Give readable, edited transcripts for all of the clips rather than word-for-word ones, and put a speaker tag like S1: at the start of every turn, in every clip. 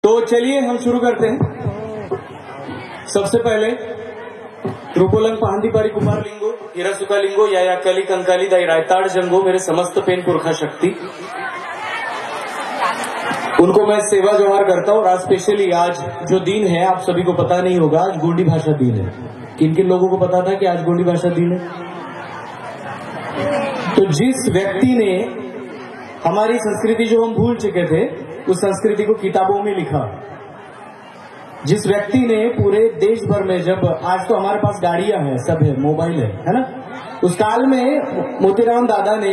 S1: तो चलिए हम शुरू करते हैं। सबसे पहले रूपोलंग पहांदीपारी कुमार लिंगो हिरासुका लिंगो या कली कंकाली दाई रायताड़ जंगो मेरे समस्त पेन पुरखा शक्ति, उनको मैं सेवा जोहार करता हूँ। और आज स्पेशली आज जो दिन है आप सभी को पता नहीं होगा, आज गोंडी भाषा दिन है। किन किन लोगों को पता था कि आज गोंडी भाषा दिन है? तो जिस व्यक्ति ने हमारी संस्कृति जो हम भूल चुके थे उस संस्कृति को किताबों में लिखा, जिस व्यक्ति ने पूरे देश भर में, जब आज तो हमारे पास गाड़ियां हैं, सब है, मोबाइल है ना, उस काल में मोतीराम दादा ने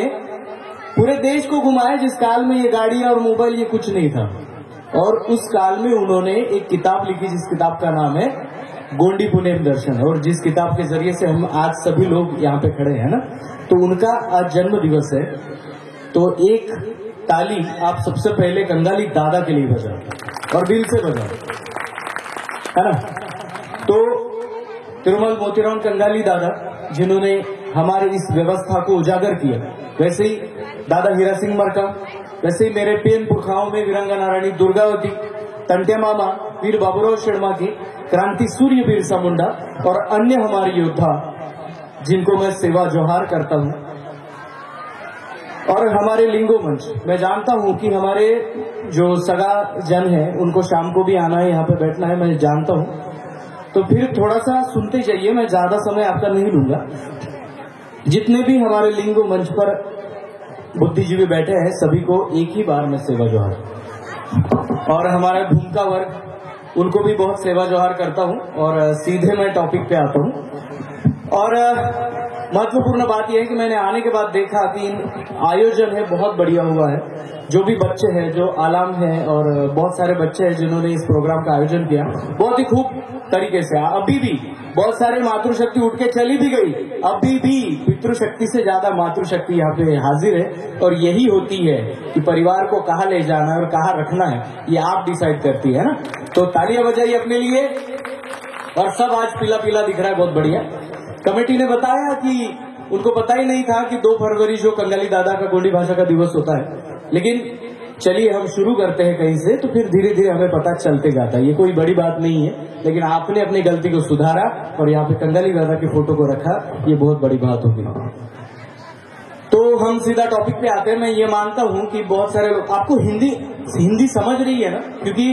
S1: पूरे देश को घुमाया, जिस काल में ये गाड़ियां और मोबाइल ये कुछ नहीं था। और उस काल में उन्होंने एक किताब लिखी जिस किताब का नाम है गोंडी पुनेम दर्शन, और जिस किताब के जरिए से हम आज सभी लोग यहाँ पे खड़े हैं ना, तो उनका आज जन्म दिवस है। तो एक ताली आप सबसे पहले कंगाली दादा के लिए बजाओ और दिल से बजाओ, है ना। तो तिरुमल मोतीराम कंगाली दादा जिन्होंने हमारे इस व्यवस्था को उजागर किया, वैसे ही दादा हीरा सिंह मरका, वैसे ही मेरे पेन पुरखाओं में वीरांगना रानी दुर्गावती, तंटे मामा, वीर बाबूराव शर्मा की, क्रांति सूर्य बिरसा मुंडा और अन्य हमारे योद्धा जिनको मैं सेवा जोहार करता हूं। और हमारे लिंगो मंच, मैं जानता हूं कि हमारे जो सगा जन है उनको शाम को भी आना है, यहाँ पे बैठना है, मैं जानता हूं। तो फिर थोड़ा सा सुनते जाइए, मैं ज्यादा समय आपका नहीं लूंगा। जितने भी हमारे लिंगो मंच पर बुद्धिजीवी बैठे हैं सभी को एक ही बार में सेवा जोहार। और हमारा भूमिका वर्ग, उनको भी बहुत सेवा जोहार करता हूं। और सीधे मैं टॉपिक पे आता हूं। और महत्वपूर्ण बात यह है कि मैंने आने के बाद देखा कि आयोजन है बहुत बढ़िया हुआ है। जो भी बच्चे हैं, जो आलाम हैं और बहुत सारे बच्चे हैं जिन्होंने इस प्रोग्राम का आयोजन किया, बहुत ही खूब तरीके से। अभी भी बहुत सारे मातृशक्ति उठ के चली भी गई, अभी भी पितृशक्ति से ज्यादा मातृशक्ति यहाँ पे हाजिर है। और यही होती है कि परिवार को कहाँ ले जाना है और कहाँ रखना है, ये आप डिसाइड करती है ना। तो तालियां बजाइए अपने लिए। और सब आज पीला पीला दिख रहा है, बहुत बढ़िया। कमेटी ने बताया कि उनको पता ही नहीं था कि 2 फरवरी जो कंगाली दादा का गोंडी भाषा का दिवस होता है। लेकिन चलिए हम शुरू करते हैं कहीं से, तो फिर धीरे धीरे हमें पता चलते जाता है। ये कोई बड़ी बात नहीं है, लेकिन आपने अपनी गलती को सुधारा और यहाँ पे कंगाली दादा की फोटो को रखा, ये बहुत बड़ी बात होगी। तो हम सीधा टॉपिक पे आते हैं। मैं ये मानता हूँ कि बहुत सारे लोग, आपको हिंदी समझ रही है ना, क्योंकि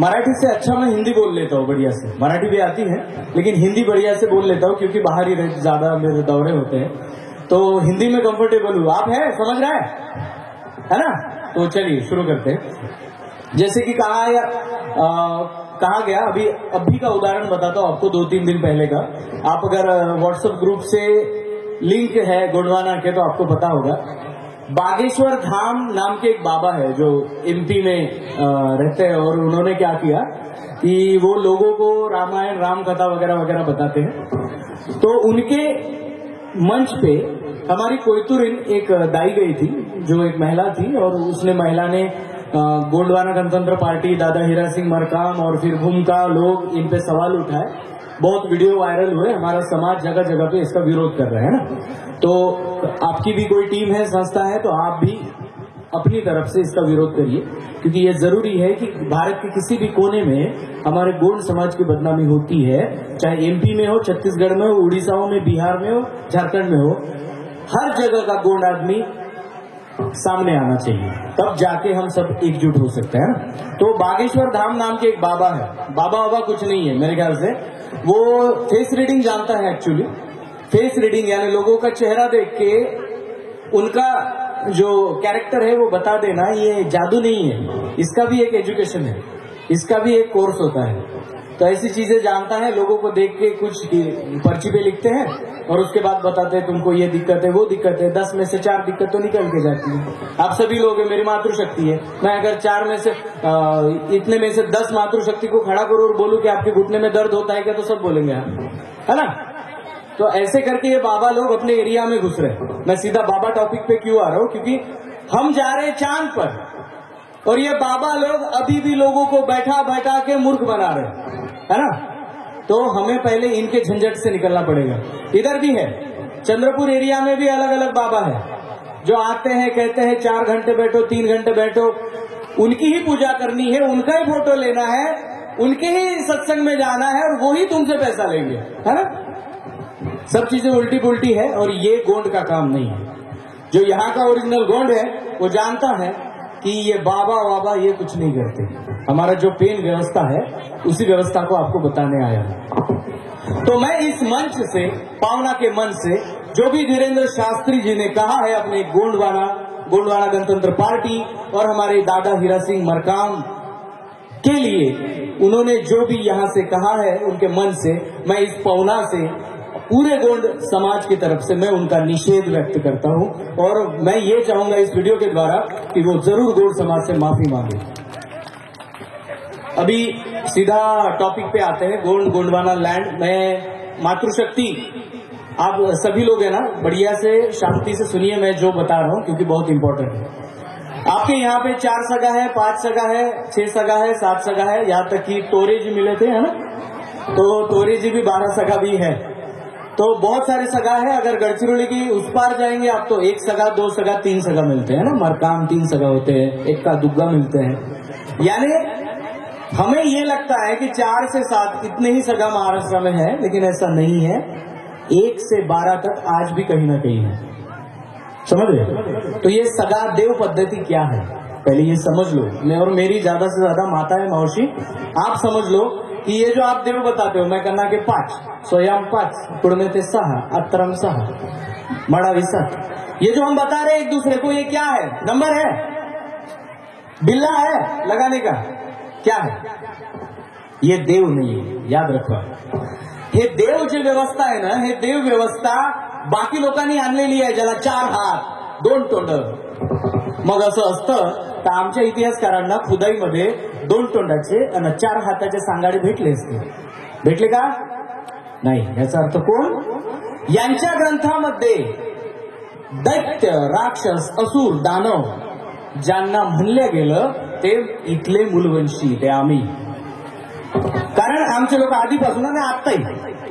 S1: मराठी से अच्छा मैं हिंदी बोल लेता हूँ बढ़िया से। मराठी भी आती है लेकिन हिंदी बढ़िया से बोल लेता हूँ, क्योंकि बाहर ही ज्यादा मेरे दौरे होते हैं, तो हिंदी में कंफर्टेबल हूँ। आप है, समझ रहे है ना। तो चलिए शुरू करते हैं। जैसे कि कहा गया, अभी का उदाहरण बताता हूँ आपको, 2-3 दिन पहले का। आप अगर व्हाट्सएप ग्रुप से लिंक है गोंडवाना के तो आपको पता होगा, बागेश्वर धाम नाम के एक बाबा है जो एमपी में रहते हैं। और उन्होंने क्या किया कि वो लोगों को रामायण, राम कथा वगैरह वगैरह बताते हैं। तो उनके मंच पे हमारी कोयतुरिन एक दाई गई थी, जो एक महिला थी, और उसने महिला ने गोंडवाना गणतंत्र पार्टी, दादा हीरा सिंह मरकाम और फिर भूमिका लोग इन पे सवाल उठाए। बहुत वीडियो वायरल हुए, हमारा समाज जगह जगह पे इसका विरोध कर रहा है ना। तो आपकी भी कोई टीम है, संस्था है, तो आप भी अपनी तरफ से इसका विरोध करिए, क्योंकि ये जरूरी है कि भारत के किसी भी कोने में हमारे गोंड समाज की बदनामी होती है, चाहे एमपी में हो, छत्तीसगढ़ में हो, उड़ीसा में, बिहार में हो, झारखंड में हो, हर जगह का गोंड आदमी सामने आना चाहिए, तब जाके हम सब एकजुट हो सकते हैं ना। तो बागेश्वर धाम नाम के एक बाबा है, बाबा कुछ नहीं है मेरे ख्याल से, वो फेस रीडिंग जानता है। एक्चुअली फेस रीडिंग यानी लोगों का चेहरा देख के उनका जो कैरेक्टर है वो बता देना, ये जादू नहीं है, इसका भी एक एजुकेशन है, इसका भी एक कोर्स होता है। तो ऐसी चीजें जानता है, लोगों को देख के कुछ पर्ची पे लिखते हैं और उसके बाद बताते हैं तुमको ये दिक्कत है, वो दिक्कत है। 10 में से 4 दिक्कत तो निकल के जाती है। आप सभी लोग हैं, मेरी मातृशक्ति है, मैं अगर 4 में से इतने में से 10 मातृशक्ति को खड़ा करूं और बोलूं कि आपके घुटने में दर्द होता है क्या, तो सब बोलेंगे आप, है ना। तो ऐसे करके ये बाबा लोग अपने एरिया में घुस रहे। मैं सीधा बाबा टॉपिक पे क्यों आ रहा हूं, क्योंकि हम जा रहे हैं चांद पर और ये बाबा लोग अभी भी लोगों को बैठा बैठा के मूर्ख बना रहे, है ना। तो हमें पहले इनके झंझट से निकलना पड़ेगा। इधर भी है, चंद्रपुर एरिया में भी अलग अलग बाबा है जो आते हैं, कहते हैं 4 घंटे बैठो, 3 घंटे बैठो, उनकी ही पूजा करनी है, उनका ही फोटो लेना है, उनके ही सत्संग में जाना है और वो ही तुमसे पैसा लेंगे, है ना। सब चीजें उल्टी पुल्टी है और ये गोंड का काम नहीं है। जो यहाँ का ओरिजिनल गोंड है वो जानता है कि ये बाबा वाबा ये कुछ नहीं करते। हमारा जो पेन व्यवस्था है उसी व्यवस्था को आपको बताने आया हूं। तो मैं इस मंच से, पावना के मंच से, जो भी धीरेन्द्र शास्त्री जी ने कहा है अपने गोंडवाना गणतंत्र पार्टी और हमारे दादा हीरा सिंह मरकाम के लिए, उन्होंने जो भी यहाँ से कहा है उनके मन से, मैं इस पावना से पूरे गोंड समाज की तरफ से मैं उनका निषेध व्यक्त करता हूं और मैं ये चाहूंगा इस वीडियो के द्वारा कि वो जरूर गोंड समाज से माफी मांगे। अभी सीधा टॉपिक पे आते हैं, गोंडवाना लैंड। मैं मातृशक्ति, आप सभी लोग है ना, बढ़िया से शांति से सुनिए मैं जो बता रहा हूं, क्योंकि बहुत इंपॉर्टेंट है। आपके यहाँ पे 4 सगा है, 5 सगा है, 6 सगा है, 7 सगा है, यहाँ तक कि तोरे जी मिले थे, है ना, तो तोरे जी भी 12 सगा भी है। तो बहुत सारे सगा है। अगर गढ़चिरौली की उस पार जाएंगे आप तो 1 सगा, 2 सगा, 3 सगा मिलते हैं ना। मरकाम 3 सगा होते हैं, 1 का दुग्गा मिलते हैं। यानी हमें ये लगता है कि 4 से 7 इतने ही सगा महाराष्ट्र में है, लेकिन ऐसा नहीं है। 1 से 12 तक आज भी कहीं ना कहीं है, समझ रहे। तो ये सगा देव पद्धति क्या है पहले ये समझ लो। मैं और मेरी ज्यादा से ज्यादा माता है मौसी, आप समझ लो कि ये जो आप देव बताते हो, मैं करना के 5, सोयाम 5, कुड़मे ते 6, अत्रम 6, मड़ावी 7, ये जो हम बता रहे हैं एक दूसरे को, ये क्या है? नंबर है, बिल्ला है लगाने का, क्या है? ये देव नहीं है, याद रखो। हे देव जी व्यवस्था आहे ना, हे देव व्यवस्था बाकी लोकांनी आणलेली आहे, ज्याला 4 हात 2 तोंड। मग असं असतं तर आमच्या इतिहासकारांना खुदाईमध्ये 2 तोंडाचे आणि 4 हाताचे सांगाडे भेटले असते, भेटले का नाही? याचा अर्थ कोण? यांच्या ग्रंथामध्ये दैत्य, राक्षस, असुर, दानव ज्यांना म्हणलं गेलं ते इथले मूलवंशी, ते आम्ही। कारण आमचे लोक आधीपासून आणि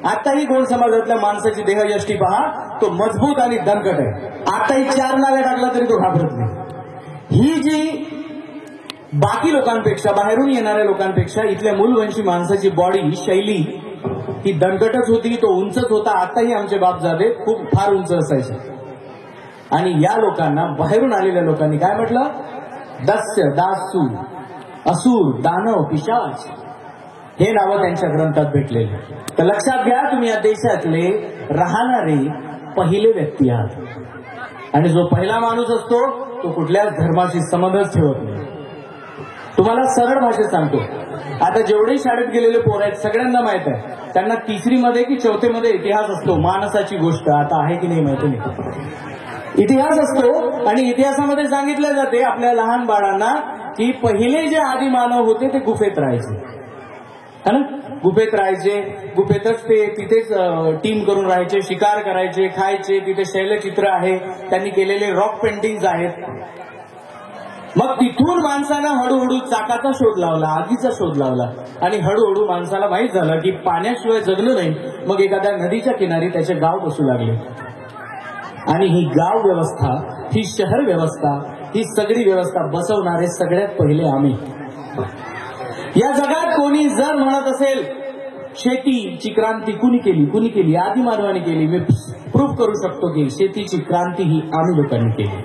S1: आताही गोंड समाजातल्या माणसाची देहयष्टी पहा, तो मजबूत आणि दणकट आहे। आताही 4 नावे टाकला तरी तो घाबरत नाही। ही जी बाकी लोकांपेक्षा, बाहेरून येणाऱ्या लोकांपेक्षा इथल्या मूलवंशी माणसाची बॉडी, शैली ही दणकटच होती, तो उंचच होता। आताही आमचे बापजादे खूप फार उंच असायचे। आणि या लोकांना, बाहेरून आलेल्या लोकांनी काय म्हटलं? दस्य, दासू, असुर, दानव, पिशाच हे नावं त्यांच्या ग्रंथात भेटलेले। तर लक्षात घ्या, तुम्ही या देशातले राहणारे पहिले व्यक्ती आहात आणि जो पहिला माणूस असतो तो कुठल्याच धर्माशी संबंधच ठेवत नाही। तुम्हाला सरळ भाषेत सांगतो, आता जेवढे शाळेत गेलेले पोर आहेत सगळ्यांना माहित आहे, त्यांना 3री मध्ये की 4थी मध्ये इतिहास असतो। मानसाची गोष्ट आता आहे की नाही माहिती नाही, इतिहास असतो आणि इतिहासामध्ये सांगितलं जाते आपल्या लहान बाळांना की पहिले जे आदी मानव होते ते गुफेत राहायचे, है ना, गुफेत राहायचे, गुफेतच ते तिथेच टीम करून राहायचे, शिकार करायचे, खायचे, तिथे शैलचित्र आहे, त्यांनी केलेले रॉक पेंटिंग्स आहेत। मग तिथून माणसानं हळूहळू चाकाचा शोध लावला, आगीचा शोध लावला आणि हळूहळू माणसाला माहित झालं की पाण्याशिवाय जगणं नाही। मग एखाद्या नदीच्या किनारी त्याचे गाव बसू लागले आणि ही गाव व्यवस्था, ही शहर व्यवस्था, ही सगळी व्यवस्था बसवणारे सगळ्यात पहिले आम्ही। या जगात कोणी जर म्हणत असेल शेतीची क्रांती कुणी केली? आदी मानवाने केली। मी प्रूफ करू शकतो की शेतीची क्रांती ही आम्ही लोकांनी केली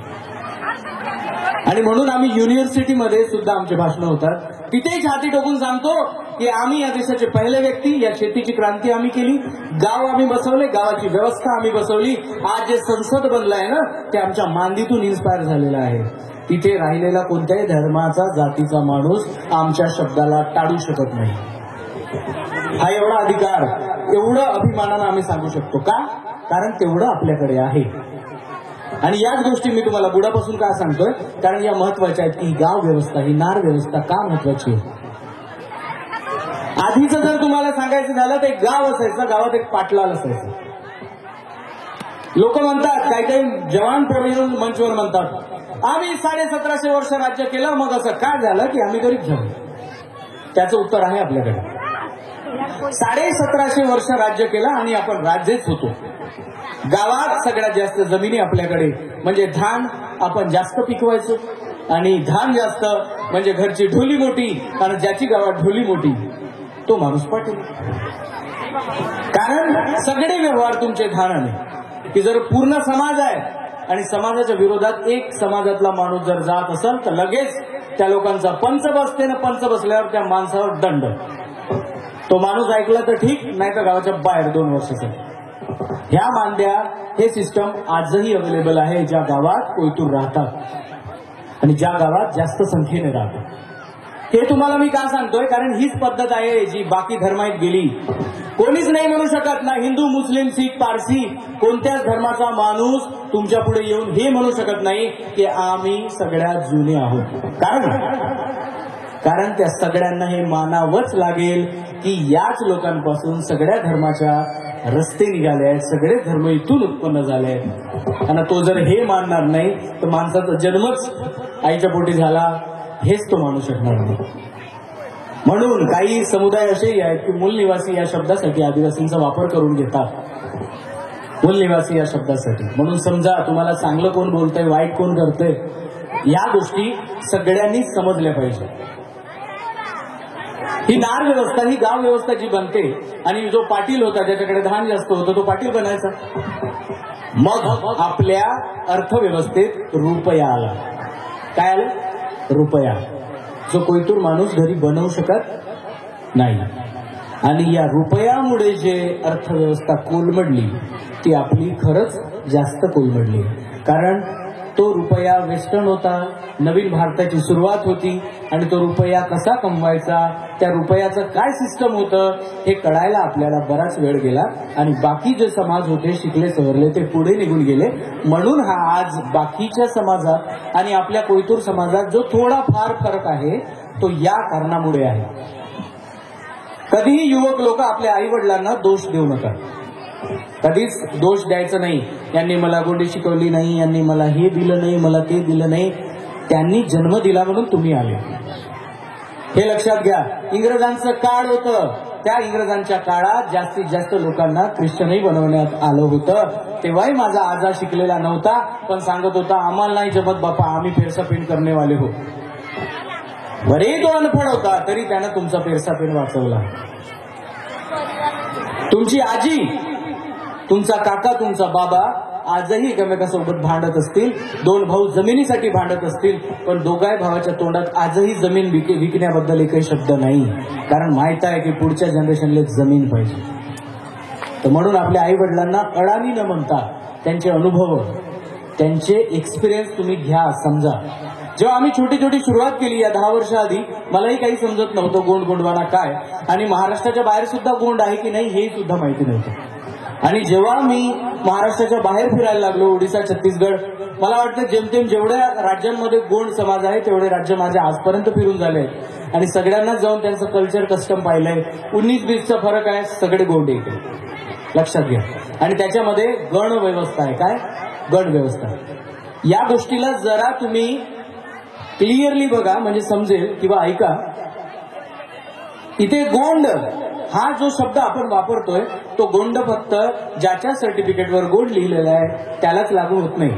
S1: आणि म्हणून आम्ही युनिव्हर्सिटीमध्ये सुद्धा आमचे भाषण होतात, तिथेही छाती ठोकून सांगतो की आम्ही या देशाचे पहिले व्यक्ती, या शेतीची क्रांती आम्ही केली, गाव आम्ही बसवले, गावाची व्यवस्था आम्ही बसवली। आज जे संसद बनलाय ना ते आमच्या मांदीतून इन्स्पायर झालेलं आहे। तिथे राहिलेला कोणत्याही धर्माचा, जातीचा माणूस आमच्या शब्दाला टाळू शकत नाही। हा एवढा अधिकार, एवढं अभिमानानं आम्ही सांगू शकतो का? कारण तेवढं आपल्याकडे आहे। आणि याच गोष्टी मी तुम्हाला बुडापासून का सांगतोय? कारण या महत्वाच्या आहेत की गाव व्यवस्था, ही नार व्यवस्था का महत्वाची आहे। आधीच जर तुम्हाला सांगायचं झालं तर एक गाव असायचं, गावात एक पाटलाल असायचं। लोक म्हणतात, काही जवान पोरं येऊन मंचवर म्हणतात आम्ही 1750 वर्ष राज्य केलं, मग असं काय झालं की आम्ही गरीब झालो? त्याचं उत्तर आहे आपल्याकडे। 1750 वर्ष राज्य केलं आणि आपण राज्यच होतो। गावात सगळ्यात जास्त जमिनी आपल्याकडे, म्हणजे धान आपण जास्त पिकवायचो, आणि धान जास्त म्हणजे घरची ढोली मोठी, आणि ज्याची गावात ढोली मोठी तो माणूस पाटील. कारण सगळे व्यवहार तुमचे धानाने. की जर पूर्ण समाज आहे आणि समाजाच्या विरोधात एक समाजातला माणूस जर जात असेल तर लगेच त्या लोकांचा पंच बसते ना, पंच बसल्यावर त्या माणसावर दंड. तो माणूस ऐकला तर ठीक, नाही तर गावाच्या बाहेर 2 वर्षासाठी. ह्या मांद्या हे सिस्टम आजही अवेलेबल आहे ज्या गावात कोयतूर राहतात आणि ज्या गावात जास्त संख्येने राहतात. हे तुम्हाला मी का सांगतोय, कारण हीच पद्धत आहे जी बाकी धर्मात गेली. कोणीच नाही म्हणू शकत, ना हिंदू, मुस्लिम, शीख, पारसी कोणत्याच धर्माचा माणूस तुमच्या पुढे येऊन हे म्हणू शकत नाही की आम्ही सगळ्यात जुने आहोत. कारण त्या सगळ्यांना हे मानावंच लागेल की याच लोकांपासून सगळ्या धर्माच्या रस्ते निघाले आहेत, सगळे धर्म इथून उत्पन्न झाले आहेत. आणि तो जर हे मानणार नाही तर माणसाचा जन्मच आईच्या पोटी झाला हेच तो मानू शकणार नाही. म्हणून काही समुदाय असेही आहेत की मूल निवासी या शब्दासाठी आदिवासींचा वापर करून घेतात. मूल निवासी या शब्दासाठी. म्हणून समजा तुम्हाला चांगलं कोण बोलतंय, वाईट कोण करतंय, या गोष्टी सगळ्यांनीच समजल्या पाहिजे. ही नार व्यवस्था, ही गाव व्यवस्था जी बनते, आणि जो पाटील होता ज्याच्याकडे धान जास्त होतं तो पाटील बनायचा. मग आपल्या अर्थव्यवस्थेत रुपया आला. काय आलं? रुपया. जो कोयतूर माणूस घरी बनवू शकत नाही. आणि या रुपयामुळे जे अर्थव्यवस्था कोलमडली ती आपली खरंच जास्त कोलमडली. कारण तो रुपया वेस्टर्न होता, नवीन भारताची सुरुवात होती, आणि तो रुपया कसा कमवायचा, त्या रुपयाचं काय सिस्टम होतं हे कळायला आपल्याला बराच वेळ गेला. आणि बाकी जे समाज होते शिकले सवरले ते पुढे निघून गेले. म्हणून हा आज बाकीच्या समाजात आणि आपल्या कोयतूर समाजात जो थोडा फार फरक आहे तो या कारणामुळे आहे. कधीही युवक लोक आपल्या आई वडिलांना दोष देऊ नका. कधीच दोष द्यायचा नाही. यांनी मला गोंडी शिकवली नाही, यांनी मला हे दिलं नाही, मला ते दिलं नाही. त्यांनी जन्म दिला म्हणून तुम्ही आले, हे लक्षात घ्या. इंग्रजांचं काळ होतं, त्या इंग्रजांच्या काळात जास्तीत जास्त लोकांना ख्रिश्चनही बनवण्यात आलं होतं. तेव्हाही माझा आजा शिकलेला नव्हता, पण सांगत होता आम्हाला नाही जमत बापा, आम्ही पेरसापेन करनेवाले हो. बरे तो अनफड होता तरी त्यानं तुमचा पेरसापेन वाचवला. तुमची आजी, तुमचा काका, तुमचा बाबा आजही एकमेकांसोबत भांडत असतील. 2 भाऊ जमिनीसाठी भांडत असतील, पण दोघाही भावाच्या तोंडात आजही जमीन विकण्याबद्दल एकही शब्द नाही. कारण माहित आहे की पुढच्या जनरेशनला जमीन पाहिजे. तर म्हणून आपल्या आई वडिलांना अडाणी न म्हणता त्यांचे अनुभव, त्यांचे एक्सपिरियन्स तुम्ही घ्या, समजा. जेव्हा आम्ही छोटी छोटी सुरुवात केली या 10 वर्ष आधी, मलाही काही समजत नव्हतं गोंड गोंडवाना काय, आणि महाराष्ट्राच्या बाहेर सुद्धा गोंड आहे की नाही हे सुद्धा माहिती नव्हतं. आणि जेव्हा मी महाराष्ट्राच्या बाहेर फिरायला लागलो, ओडिसा, छत्तीसगड, मला वाटतं जेमतेम जेवढ्या राज्यांमध्ये गोंड समाज आहे तेवढे राज्य माझ्या आजपर्यंत फिरून झाले. आणि सगळ्यांना जाऊन त्यांचं कल्चर, कस्टम पाहिलंय. 19-20चा फरक आहे, सगळे गोंड इथे लक्षात घ्या. आणि त्याच्यामध्ये गण व्यवस्था आहे. काय गण व्यवस्था? या गोष्टीला जरा तुम्ही क्लिअरली बघा म्हणजे समजेल किंवा ऐका. इथे गोंड हा जो शब्द आपण वापरतोय तो गोंड फक्त ज्याच्या सर्टिफिकेटवर गोंड लिहिलेला आहे त्यालाच लागू होत नाही.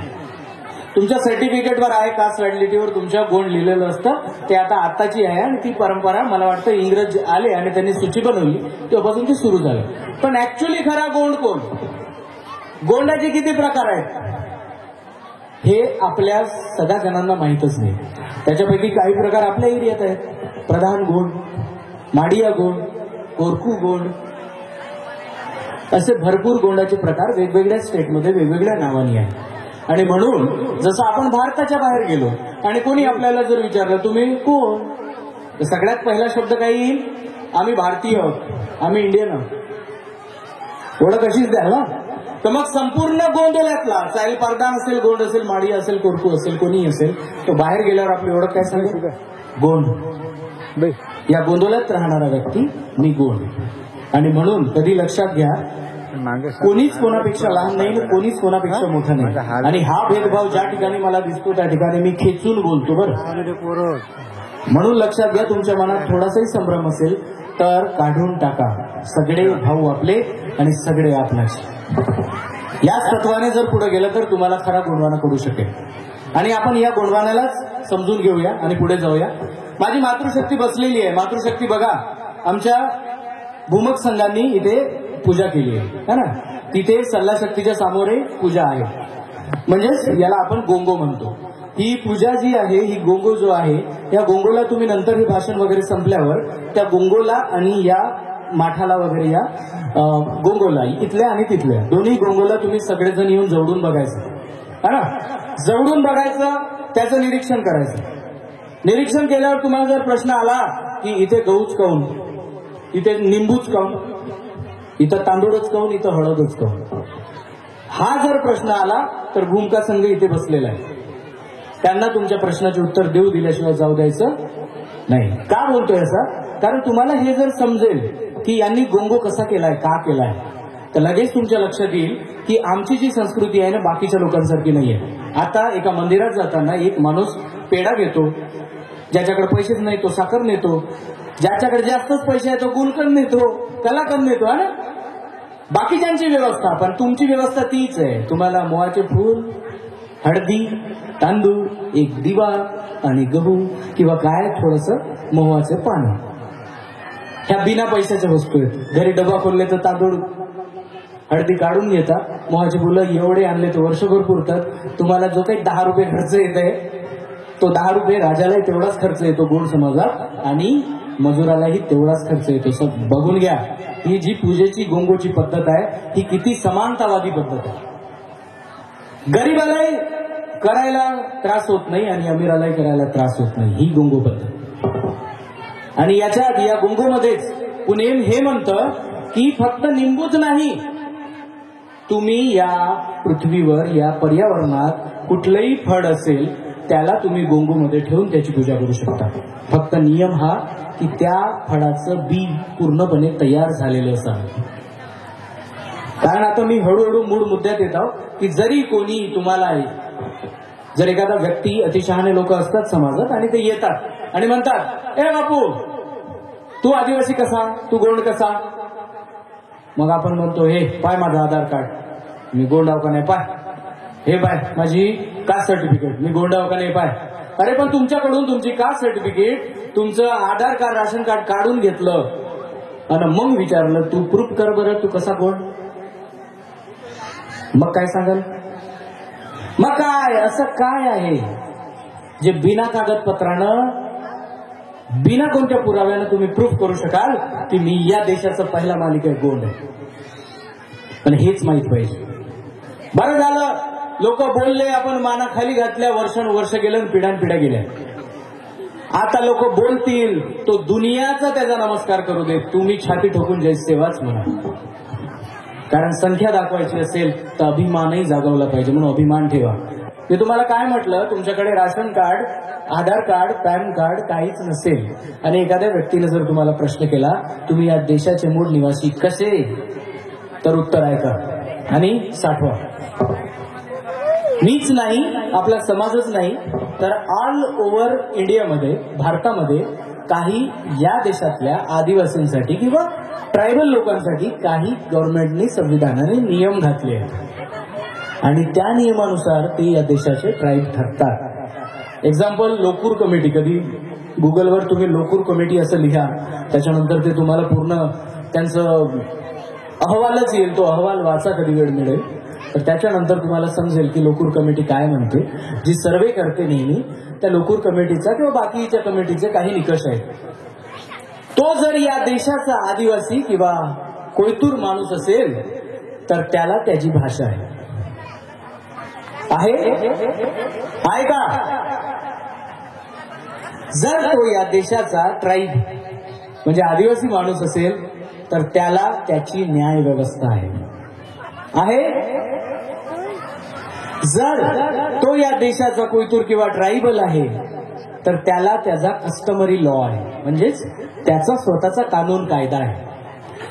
S1: तुमच्या सर्टिफिकेटवर आहे, कास्ट व्हॅलिडिटीवर तुमच्या गोंड लिहिलेलं असतं. ते आता आताची आहे आणि ती परंपरा मला वाटतं इंग्रज आले आणि त्यांनी सूची बनवली तेव्हापासून ती सुरू झाली. पण ऍक्च्युली खरा गोंड कोण? गोंडाचे किती प्रकार आहेत हे आपल्या सगळ्या जणांना माहीतच नाही. त्याच्यापैकी काही प्रकार आपल्या एरियात आहेत. प्रधान गोंड, माडिया गोंड, कोरकू गोंड, असे भरपूर गोंडाचे प्रकार वेगवेगळ्या स्टेटमध्ये वेगवेगळ्या नावानी आहेत. आणि म्हणून जसं आपण भारताच्या बाहेर गेलो आणि कोणी आपल्याला जर विचारलं तुम्ही कोण, तर सगळ्यात पहिला शब्द काय येईल? आम्ही भारतीय आहोत, आम्ही इंडियन आहोत. ओळख अशीच द्या ना. तर मग संपूर्ण गोंधळ्यातला चाईल परदान असेल, गोंड असेल, माडिया असेल, कोरकू असेल, कोणी असेल, तो बाहेर गेल्यावर आपली ओळख काय सांगेल? गोंड. या गोंधळात राहणारा व्यक्ती मी गोंड. आणि म्हणून कधी लक्षात घ्या, कोणीच कोणापेक्षा लहान नाही, कोणीच कोणापेक्षा मोठा नाही. आणि हा भेदभाव ज्या ठिकाणी मला दिसतो त्या ठिकाणी मी खेचून बोलतो बरं. म्हणून लक्षात घ्या, तुमच्या मनात थोडासाही संभ्रम असेल तर काढून टाका. सगळे भाऊ आपले आणि सगळे आपल्याचे. याच तत्वाने जर पुढे गेलं तर तुम्हाला खरा गुणवाना करू शकेल. आणि आपण या गोंडवानालाच समजून घेऊया आणि पुढे जाऊया. माझी मातृशक्ती बसलेली आहे. मातृशक्ती बघा, आमच्या भूमक संघांनी इथे पूजा केली आहे ना. तिथे सल्लाशक्तीच्या समोर पूजा आहे, म्हणजेच याला आपण गोंगो म्हणतो. ही पूजा जी आहे, ही गोंगो जो आहे, या गोंगोला तुम्ही नंतर हे भाषण वगैरे संपल्यावर त्या गोंगोला आणि या माठाला वगैरे या गोंगोला इथल्या आणि तिथल्या दोन्ही गोंगोला तुम्ही सगळेजण येऊन जवळून बघायचं है ना. जवळून बघायचं, त्याचं निरीक्षण करायचं. निरीक्षण केल्यावर तुम्हाला जर प्रश्न आला की इथे गहूच काऊन, इथे निंबूच काऊन, इथं तांदूळच काऊन, इथं हळदच काऊन, हा जर प्रश्न आला तर भूमका संघ इथे बसलेला आहे. त्यांना तुमच्या प्रश्नाचे उत्तर देऊ दिल्याशिवाय जाऊ द्यायचं नाही. का बोलतोय असं? कारण तुम्हाला हे जर समजेल की यांनी गोंगो कसा केलाय, का केलाय, तर लगेच तुमच्या लक्षात येईल की आमची जी संस्कृती आहे ना बाकीच्या लोकांसारखी नाहीये. आता एका मंदिरात जाताना एक माणूस पेढा घेतो, ज्याच्याकडे पैसेच नाही तो साखर नेतो, ज्याच्याकडे जास्तच पैसे आहे तो गुलकंद नेतो, कलाकंद नेतो है ना. बाकीच्यांची व्यवस्था, पण तुमची व्यवस्था तीच आहे. तुम्हाला मोहाचे फूल, हळदी, तांदूळ, एक दिवा आणि गहू किंवा काय थोडंसं मोहाचे पानं, ह्या बिना पैशाच्या वस्तू आहेत. घरी डबा खोलले तर तांदूळ हळदी काढून घेता, मोहाचे फुलं एवढे आणले तर वर्षभर पुरतात. तुम्हाला जो काही 10 रुपये खर्च येत आहे तो 10 रुपये राजालाही तेवढाच खर्च येतो गोड समाजात, आणि मजुरालाही तेवढाच खर्च येतो. सब बघून घ्या, ही जी पूजेची गोंगोची पद्धत आहे ही किती समानतावादी पद्धत आहे. गरीबालाही करायला त्रास होत नाही आणि अमीरालाही करायला त्रास होत नाही, ही गोंगो पद्धत. आणि याच्यात या गोंगोमध्येच पुणेम हे म्हणतं की फक्त निंबूच नाही, तुम्ही या पृथ्वीवर या पर्यावरणात कुठलंही फळ असेल त्याला तुम्ही गोंगोमध्ये ठेवून त्याची पूजा करू शकता. फक्त नियम हा की त्या फळाचं बी पूर्णपणे तयार झालेलं असावं. कारण आता मी हळूहळू मूळ मुद्द्यात येत आहो की जरी कोणी तुम्हाला, जर एखादा व्यक्ती, अतिशहाणे लोक असतात समाजात आणि ते येतात आणि म्हणतात, ए बापू तू आदिवासी कसा, तू गोंड कसा. मग आपण म्हणतो, हे पाय माझं आधार कार्ड, मी गोंड आहो का नाही पाय, हे पाय माझी कास्ट सर्टिफिकेट, मी गोंड आहो का नाही पाय. अरे पण तुमच्याकडून तुमची कास्ट सर्टिफिकेट, तुमचं आधार कार्ड, राशन कार्ड काढून घेतलं आणि मग विचारलं तू प्रूफ कर बरं तू कसा गोंड. मग काय सांगाल? मग काय असं काय आहे जे बिना कागदपत्रानं, बिना कोणत्या पुराव्यानं तुम्ही प्रूफ करू शकाल की मी या देशाचा पहिला मालिक आहे, गोंड आहे. पण हेच माहित पाहिजे. बरं झालं लोक बोलले, आपण माना खाली घातल्या, वर्षानुवर्ष गेलं, पिढ्यानपिढ्या गेल्या. आता लोक बोलतील तो दुनियाचा त्याचा नमस्कार करू दे, तुम्ही छाती ठोकून जय सेवाच म्हणा. कारण संख्या दाखवायची असेल तर अभिमानही जागवला पाहिजे, म्हणून अभिमान ठेवा. मी तुम्हाला काय म्हटलं, तुमच्याकडे राशन कार्ड, आधार कार्ड, पॅन कार्ड काहीच नसेल आणि एखाद्या व्यक्तीने जर तुम्हाला प्रश्न केला तुम्ही या देशाचे मूळ निवासी कसे, तर उत्तर ऐका आणि साठवा. मीच नाही, आपला समाजच नाही, तर ऑल ओव्हर इंडियामध्ये, भारतामध्ये काही या देशातल्या आदिवासींसाठी किंवा ट्रायबल लोकांसाठी काही गव्हर्नमेंटनी, संविधानाने नियम घातले आहेत आणि त्या नियमानुसार ते या देशाचे ट्राईब ठरतात. Example, Lokur committee. कधी गुगलवर तुम्ही लोकूर कमिटी असं लिहा, त्याच्यानंतर ते तुम्हाला पूर्ण त्यांचं अहवालच येईल. तो अहवाल वाचा कधी वेळ मिळेल तर त्याच्यानंतर तुम्हाला समजेल की लोकूर कमिटी काय म्हणते. जी सर्वे करते नेहमी, त्या लोकूर कमिटीचा किंवा बाकीच्या कमिटीचे काही निकष आहेत. तो जर या देशाचा आदिवासी किंवा कोयतूर माणूस असेल तर त्याला त्याची भाषा आहे का. जर तो या देशाचा ट्राईब म्हणजे आदिवासी माणूस असेल तर त्याला त्याची न्याय व्यवस्था आहे. जर तो या देशाचा कोयतूर किंवा ट्रायबल आहे तर त्याला त्याचा कस्टमरी लॉ आहे, म्हणजेच त्याचा स्वतःचा कानून कायदा आहे.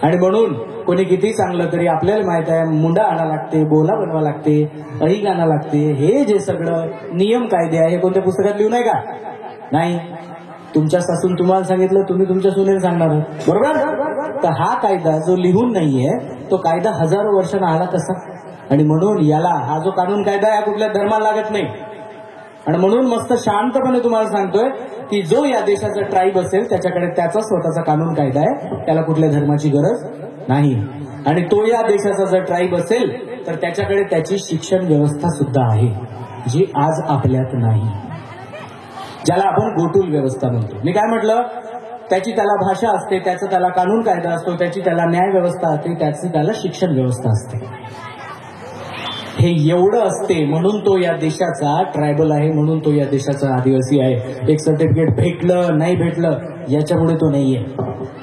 S1: आणि म्हणून कोणी किती चांगलं तरी आपल्याला माहित आहे, मुंडा आणा लागते, बोला बनवा लागते, अहिग आणा लागते. हे जे सगळं नियम कायदे आहे हे कोणत्या पुस्तकात लिहून आहे का? नाही. तुमच्या सासून तुम्हाला सांगितलं, तुम्ही तुमच्या सुनेला सांगणार, बरोबर. तर हा कायदा जो लिहून नाहीये तो कायदा हजारो वर्षांना आला कसा. आणि म्हणून याला, हा जो कानून कायदा आहे कुठल्या धर्माला लागत नाही. आणि म्हणून मस्त शांतपणे तुम्हाला सांगतोय की जो या देशाचा ट्राईब असेल त्याच्याकडे त्याचा स्वतःचा कानून कायदा आहे, त्याला कुठल्या धर्माची गरज नाही. आणि तो या देशाचा जर ट्राईब असेल तर त्याच्याकडे त्याची शिक्षण व्यवस्था सुद्धा आहे, जी आज आपल्यात नाही, ज्याला आपण गोटूल व्यवस्था म्हणतो. मी काय म्हटलं, त्याची त्याला भाषा असते, त्याचा त्याला कानून कायदा असतो, त्याची त्याला न्याय व्यवस्था असते, त्याची त्याला शिक्षण व्यवस्था असते. हे एवढं असते म्हणून तो या देशाचा ट्रायबल आहे, म्हणून तो या देशाचा आदिवासी आहे. एक सर्टिफिकेट भेटलं नाही भेटलं याच्यामुळे तो नाहीये.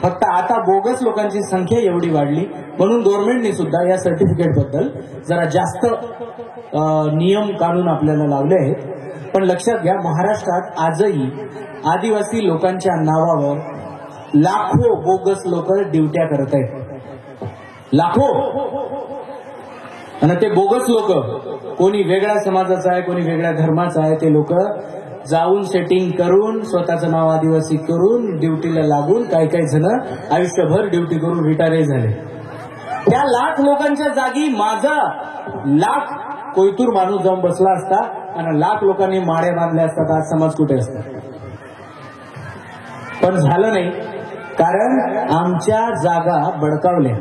S1: फक्त आता बोगस लोकांची संख्या एवढी वाढली म्हणून गव्हर्नमेंटने सुद्धा या सर्टिफिकेट बद्दल जरा जास्त नियम कानून आपल्याला लावले आहेत. पण लक्षात घ्या, महाराष्ट्रात आजही आदिवासी लोकांच्या नावावर लाखो बोगस लोक ड्युट्या करत आहेत, लाखो. आणि ते बोगस लोक कोणी वेगळ्या समाजाचा आहे, कोणी वेगळ्या धर्माचा आहे, ते लोक जाऊन सेटिंग करून स्वतःचं नाव आदिवासी करून ड्युटीला लागून काही जण आयुष्यभर ड्युटी करून रिटायर झाले. त्या लाख लोकांच्या जागी माझा लाख कोयतूर माणूस जाऊन बसला असता आणि लाख लोकांनी माड्या बांधल्या असतात, आज समाज कुठे असतात. पण झालं नाही, कारण आमच्या जागा बडकावल्या.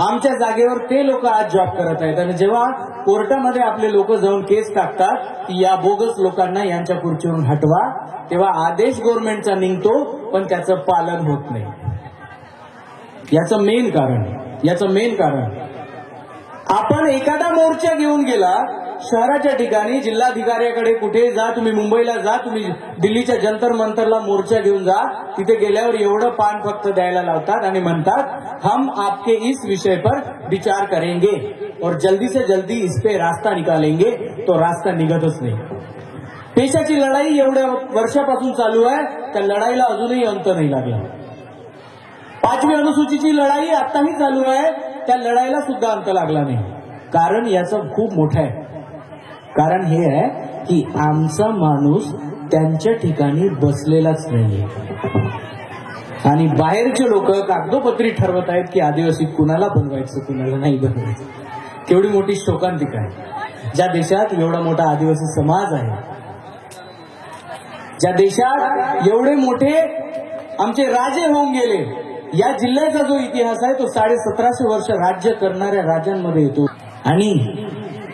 S1: आमच्या जागेवर ते लोक आज जॉब करत आहेत. आणि जेव्हा कोर्टामध्ये आपले लोक जाऊन केस टाकतात की या बोगस लोकांना यांच्या खुर्चीवरून हटवा, तेव्हा आदेश गव्हर्नमेंटचा निघतो पण त्याचं पालन होत नाही. याचं मेन कारण आपण एखादा मोर्चा घेऊन गेला शहराच्या ठिकाणी, जिल्हाधिकाऱ्याकडे कुठे जा, तुम्ही मुंबईला जा, तुम्ही दिल्लीच्या जंतर मंतरला मोर्चा घेऊन जा, तिथे गेल्यावर एवढं पान फक्त द्यायला लावतात आणि म्हणतात हम आपके इस विषय पर विचार करेंगे और जल्दी से जल्दी इस पे रास्ता निकालेंगे. तो रास्ता निघतच नाही. पेशाची लढाई एवढ्या वर्षापासून चालू आहे, त्या लढाईला अजूनही अंत नाही लागला. 5वी अनुसूचीची लढाई आताही चालू आहे, त्या लढाईला सुद्धा अंत लागला नाही. कारण याचं खूप मोठं आहे. कारण हे आहे की आमचा माणूस त्यांच्या ठिकाणी बसलेलाच नाहीये आणि बाहेरचे लोक कागदोपत्री ठरवत आहेत की आदिवासी कुणाला बनवायचं कुणाला नाही बनवायचं. केवढी मोठी शोकांतिका आहे. ज्या देशात एवढा मोठा आदिवासी समाज आहे, ज्या देशात एवढे मोठे आमचे राजे होऊन गेले, या जिल्ह्याचा जो इतिहास आहे तो 1750 वर्ष राज्य करणाऱ्या राजांमध्ये येतो. आणि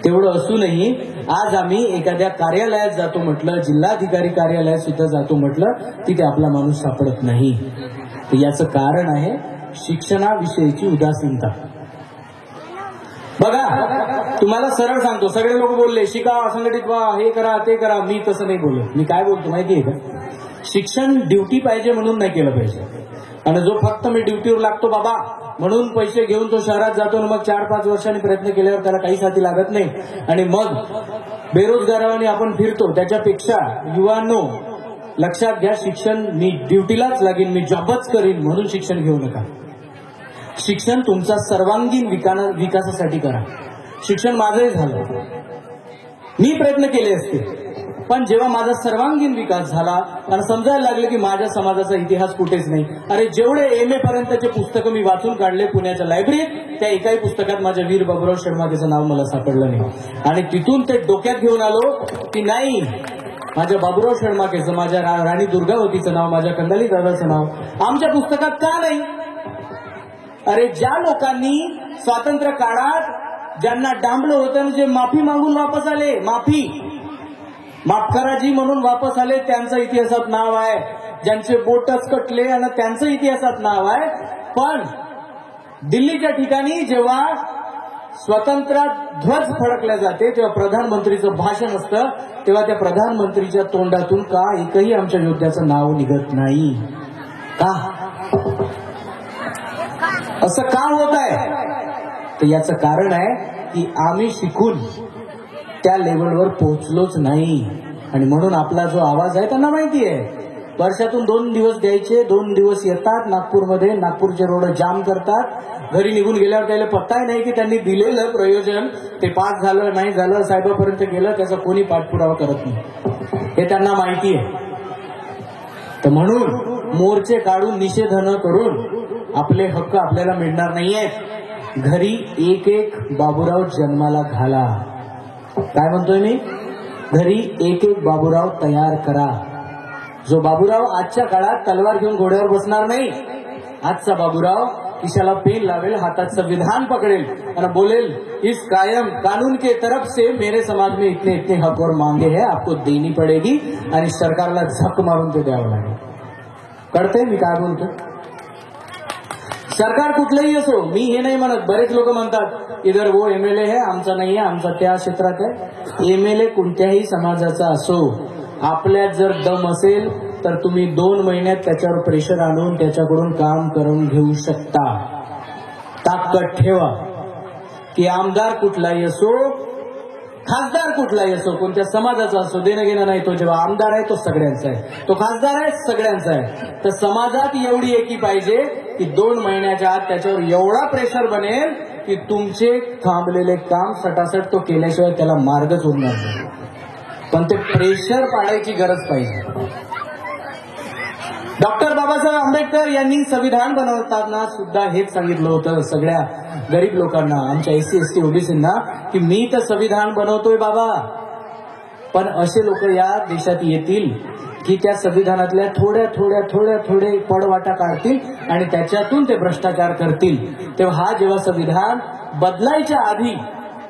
S1: तेवढं असूनही आज आम्ही एखाद्या कार्यालयात जातो म्हटलं, जिल्हाधिकारी कार्यालयात सुद्धा जातो म्हटलं, तिथे आपला माणूस सापडत नाही. तर याचं कारण आहे शिक्षणाविषयीची उदासीनता. बघा, तुम्हाला सरळ सांगतो, सगळे लोक बोलले शिका, असंघटित व्हा, हे करा ते करा. मी तसं नाही बोलत. मी काय बोलतो माहितीये का, शिक्षण ड्युटी पाहिजे म्हणून नाही केलं पाहिजे. आणि जो फक्त मी ड्युटीवर लागतो बाबा म्हणून पैसे घेऊन तो शहरात जातो आणि मग 4-5 वर्षांनी प्रयत्न केल्यावर त्याला काही साथी लागत नाही आणि मग बेरोजगाराने आपण फिरतो, त्याच्यापेक्षा युवांनो लक्षात घ्या, शिक्षण मी ड्युटीलाच लागेन, मी जॉबच करीन म्हणून शिक्षण घेऊ नका. शिक्षण तुमचा सर्वांगीण विकासासाठी करा. शिक्षण माझंही झालं, मी प्रयत्न केले असते, पण जेव्हा माझा सर्वांगीण विकास झाला आणि समजायला लागले की माझ्या समाजाचा इतिहास कुठेच नाही. अरे जेवढे MA पर्यंतचे पुस्तकं मी वाचून काढले पुण्याच्या लायब्ररीत, त्या एकाही पुस्तकात माझ्या वीर बाबूराव शर्माकेचं नाव मला सापडलं नाही. आणि तिथून ते डोक्यात घेऊन आलो की नाही, माझ्या बाबूराव शर्माकेचं, माझ्या राणी दुर्गावतीचं नाव, माझ्या कंदाली दादाचं नाव आमच्या पुस्तकात का नाही. अरे ज्या लोकांनी स्वातंत्र्य काळात ज्यांना डांबलं होतं, जे माफी मागून वापस आले, माफ करा जी म्हणून वापस आले, त्यांचं इतिहासात नाव आहे. ज्यांचे बोटच कटले आणि त्यांचं इतिहासात नाव आहे. पण दिल्लीच्या ठिकाणी जेव्हा स्वतंत्र ध्वज फडकल्या जाते तेव्हा प्रधानमंत्रीचं भाषण असतं, तेव्हा त्या प्रधानमंत्रीच्या तोंडातून का एकही आमच्या योद्ध्याचं नाव निघत नाही. का असं का होत आहे? तर याचं कारण आहे की आम्ही शिकून त्या लेवलवर पोहोचलोच नाही. आणि म्हणून आपला जो आवाज आहे त्यांना माहिती आहे, वर्षातून 2 दिवस द्यायचे, 2 दिवस येतात नागपूरमध्ये, नागपूरचे रोड जाम करतात, घरी निघून गेल्यावर त्याला पत्ताही नाही की त्यांनी दिलेलं प्रयोजन ते पास झालं नाही झालं, साहेबापर्यंत गेलं, त्याचा कोणी पाठपुरावा करत नाही, हे त्यांना माहिती आहे. तर म्हणून मोर्चे काढून निषेध न करून आपले हक्क आपल्याला मिळणार नाहीयेत. घरी एक बाबूराव जन्माला घाला. काय म्हणतोय मी, घरी एक एक बाबूराव तयार करा. जो बाबूराव आजच्या काळात तलवार घेऊन घोड्यावर बसणार नाही. आजचा बाबूराव खिशाला पेन लावेल, हातात संविधान पकड़ेल और बोलेल, इस कायम कानून के तरफ से मेरे समाज में इतने इतने हक और मांगे हैं, आपको देनी पड़ेगी आणि सरकारला झक मारून ते द्यावं लागेल. कळतंय मी काय बोलतो? सरकार कुठलंही असो, मी हे नाही म्हणत. बरेच लोक म्हणतात इधर वो एमएलए है, आमचा नाही आहे, आमचा त्या क्षेत्रात आहे. एमएलए कोणत्याही समाजाचा असो, आपल्यात जर दम असेल तर तुम्ही 2 महिन्यात त्याच्यावर प्रेशर आणून त्याच्याकडून काम करून घेऊ शकता. ताकद ठेवा. की आमदार कुठलाही असो, खासदार कुठलाही असो, कोणत्या समाजाचा असो, देणं घेणं नाही. तो जेव्हा आमदार आहे तो सगळ्यांचा आहे, तो खासदार आहे सगळ्यांचा आहे. तर समाजात एवढी एकी पाहिजे की 2 महिन्याच्या आत त्याच्यावर एवढा प्रेशर बनेल की तुमचे थांबलेले काम सटासट तो केल्याशिवाय त्याला मार्गच उरणार नाही. पण ते प्रेशर पाडायची गरज पाहिजे. डॉक्टर बाबासाहेब आंबेडकर यांनी संविधान बनवताना सुद्धा हेच सांगितलं होतं सगळ्या गरीब लोकांना, आमच्या एससी एसटी ओबीसींना, की मी तर संविधान बनवतोय बाबा, पण असे लोक या देशात येतील की त्या संविधानातल्या थोडे पडवाटा काढतील आणि त्याच्यातून ते भ्रष्टाचार करतील. तेव्हा हा जेव्हा संविधान बदलायच्या आधी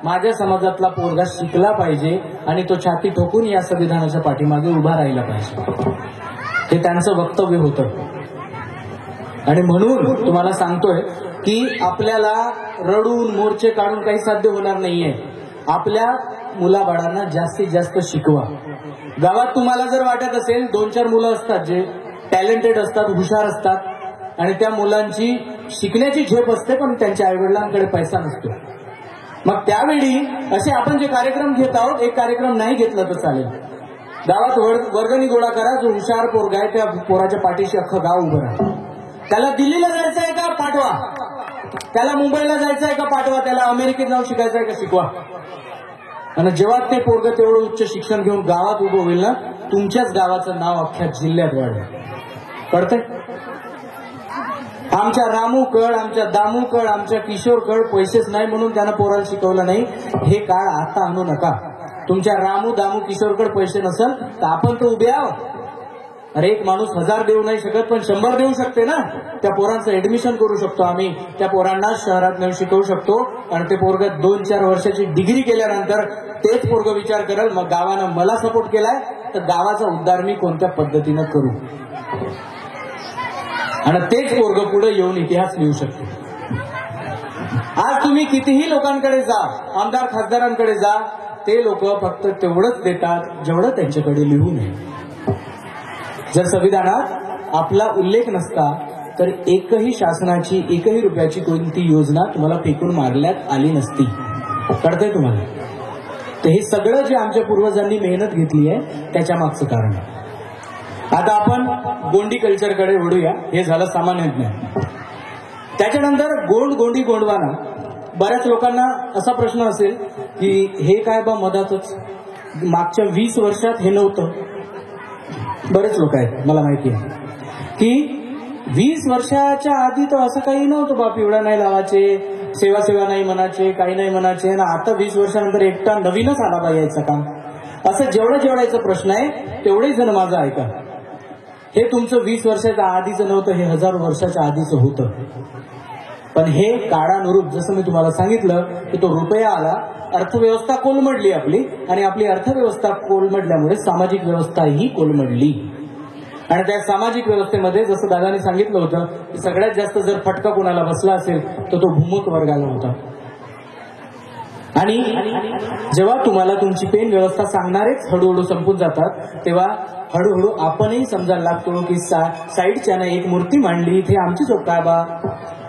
S1: माझ्या समाजातला पोरगा शिकला पाहिजे आणि तो छाती ठोकून या संविधानाच्या पाठीमागे उभा राहिला पाहिजे. हे त्यांचं वक्तव्य होतं. आणि म्हणून तुम्हाला सांगतोय की आपल्याला रडून मोर्चे काढून काही साध्य होणार नाहीये. आपल्या मुलाबाळांना जास्तीत जास्त शिकवा. गावात तुम्हाला जर वाटत असेल 2-4 मुलं असतात जे टॅलेंटेड असतात, हुशार असतात आणि त्या मुलांची शिकण्याची झेप असते, पण त्यांच्या आईवडिलांकडे पैसा नसतो. मग त्यावेळी असे आपण जे कार्यक्रम घेत आहोत, एक कार्यक्रम नाही घेतला तर चालेल. गावात वर्गणी गोळा करा. जो हुशार पोरगा आहे त्या पोराच्या पाठीशी अख्खं गाव उभं राहा. त्याला दिल्लीला जायचं आहे का पाठवा, त्याला मुंबईला जायचं आहे का पाठवा, त्याला अमेरिकेत जाऊन शिकायचं आहे का शिकवा. आणि जेव्हा ते पोरग तेवढं उच्च शिक्षण घेऊन गावात उभं होईल ना, तुमच्याच गावाचं नाव अख्ख्या जिल्ह्यात वाढेल. कळतंय? आमच्या रामू कळ, आमच्या दामू कळ, आमच्या किशोर कळ पैसेच नाही म्हणून त्यानं पोराला शिकवलं नाही. हे काळ आता आणू नका. तुमच्या रामू दामू किशोरकडे पैसे नसेल तर आपण तर उभे आहोत. अरे एक माणूस 1000 देऊ नाही शकत, पण 100 देऊ शकते ना. त्या पोरांचं ऍडमिशन करू शकतो आम्ही, त्या पोरांना शहरात नेऊन शिकवू शकतो. आणि ते पोरग 2-4 वर्षाची डिग्री केल्यानंतर तेच पोरग विचार करेल, मग गावानं मला सपोर्ट केलाय तर गावाचा उद्धार मी कोणत्या पद्धतीनं करू. आणि तेच पोरग पुढे येऊन इतिहास लिहू शकते. आज तुम्ही कितीही लोकांकडे जा, आमदार खासदारांकडे जा, ते लोक फक्त तेवढंच देतात जेवढं त्यांच्याकडे लिहू नये. जर संविधानात आपला उल्लेख नसता तर एकही शासनाची 1ही रुपयाची कोणती योजना तुम्हाला फेकून मारण्यात आली नसती. कळतंय तुम्हाला? तर हे सगळं जे आमच्या पूर्वजांनी मेहनत घेतली आहे त्याच्या मागचं कारण आहे. आता आपण गोंडी कल्चरकडे वळूया. हे झालं सामान्य ज्ञान. त्याच्यानंतर गोंडी गोंडवाना. बऱ्याच लोकांना असा प्रश्न असेल की हे काय बा मधातच, मागच्या 20 वर्षात हे नव्हतं. बरेच लोक आहेत मला माहिती आहे की 20 वर्षाच्या आधी तर असं काही नव्हतं बा. पिवळा नाही लावायचे, सेवा नाही म्हणायचे, काही नाही म्हणायचे. ना आता 20 वर्षानंतर एकटा नवीनच आला बा यायचं काम. असं जेवढ्याचा प्रश्न आहे तेवढे जण माझं ऐका. हे तुमचं 20 वर्षाच्या आधीचं नव्हतं, हे 1000 वर्षाच्या आधीचं होतं. पण हे काळानुरूप जसं मी तुम्हाला सांगितलं की तो रुपया आला, अर्थव्यवस्था कोलमडली आपली, आणि आपली अर्थव्यवस्था कोलमडल्यामुळे सामाजिक व्यवस्था ही कोलमडली. आणि त्या सामाजिक व्यवस्थेमध्ये जसं दादांनी सांगितलं होतं की सगळ्यात जास्त जर फटका कोणाला बसला असेल तर तो भूमक वर्गाला होता. आणि जेव्हा तुम्हाला तुमची पेन व्यवस्था सांगणारेच हळूहळू संपून जातात, तेव्हा हळूहळू आपणही समजायला लागतो की साईडच्यानं एक मूर्ती मांडली, इथे आमची चोक काय बा.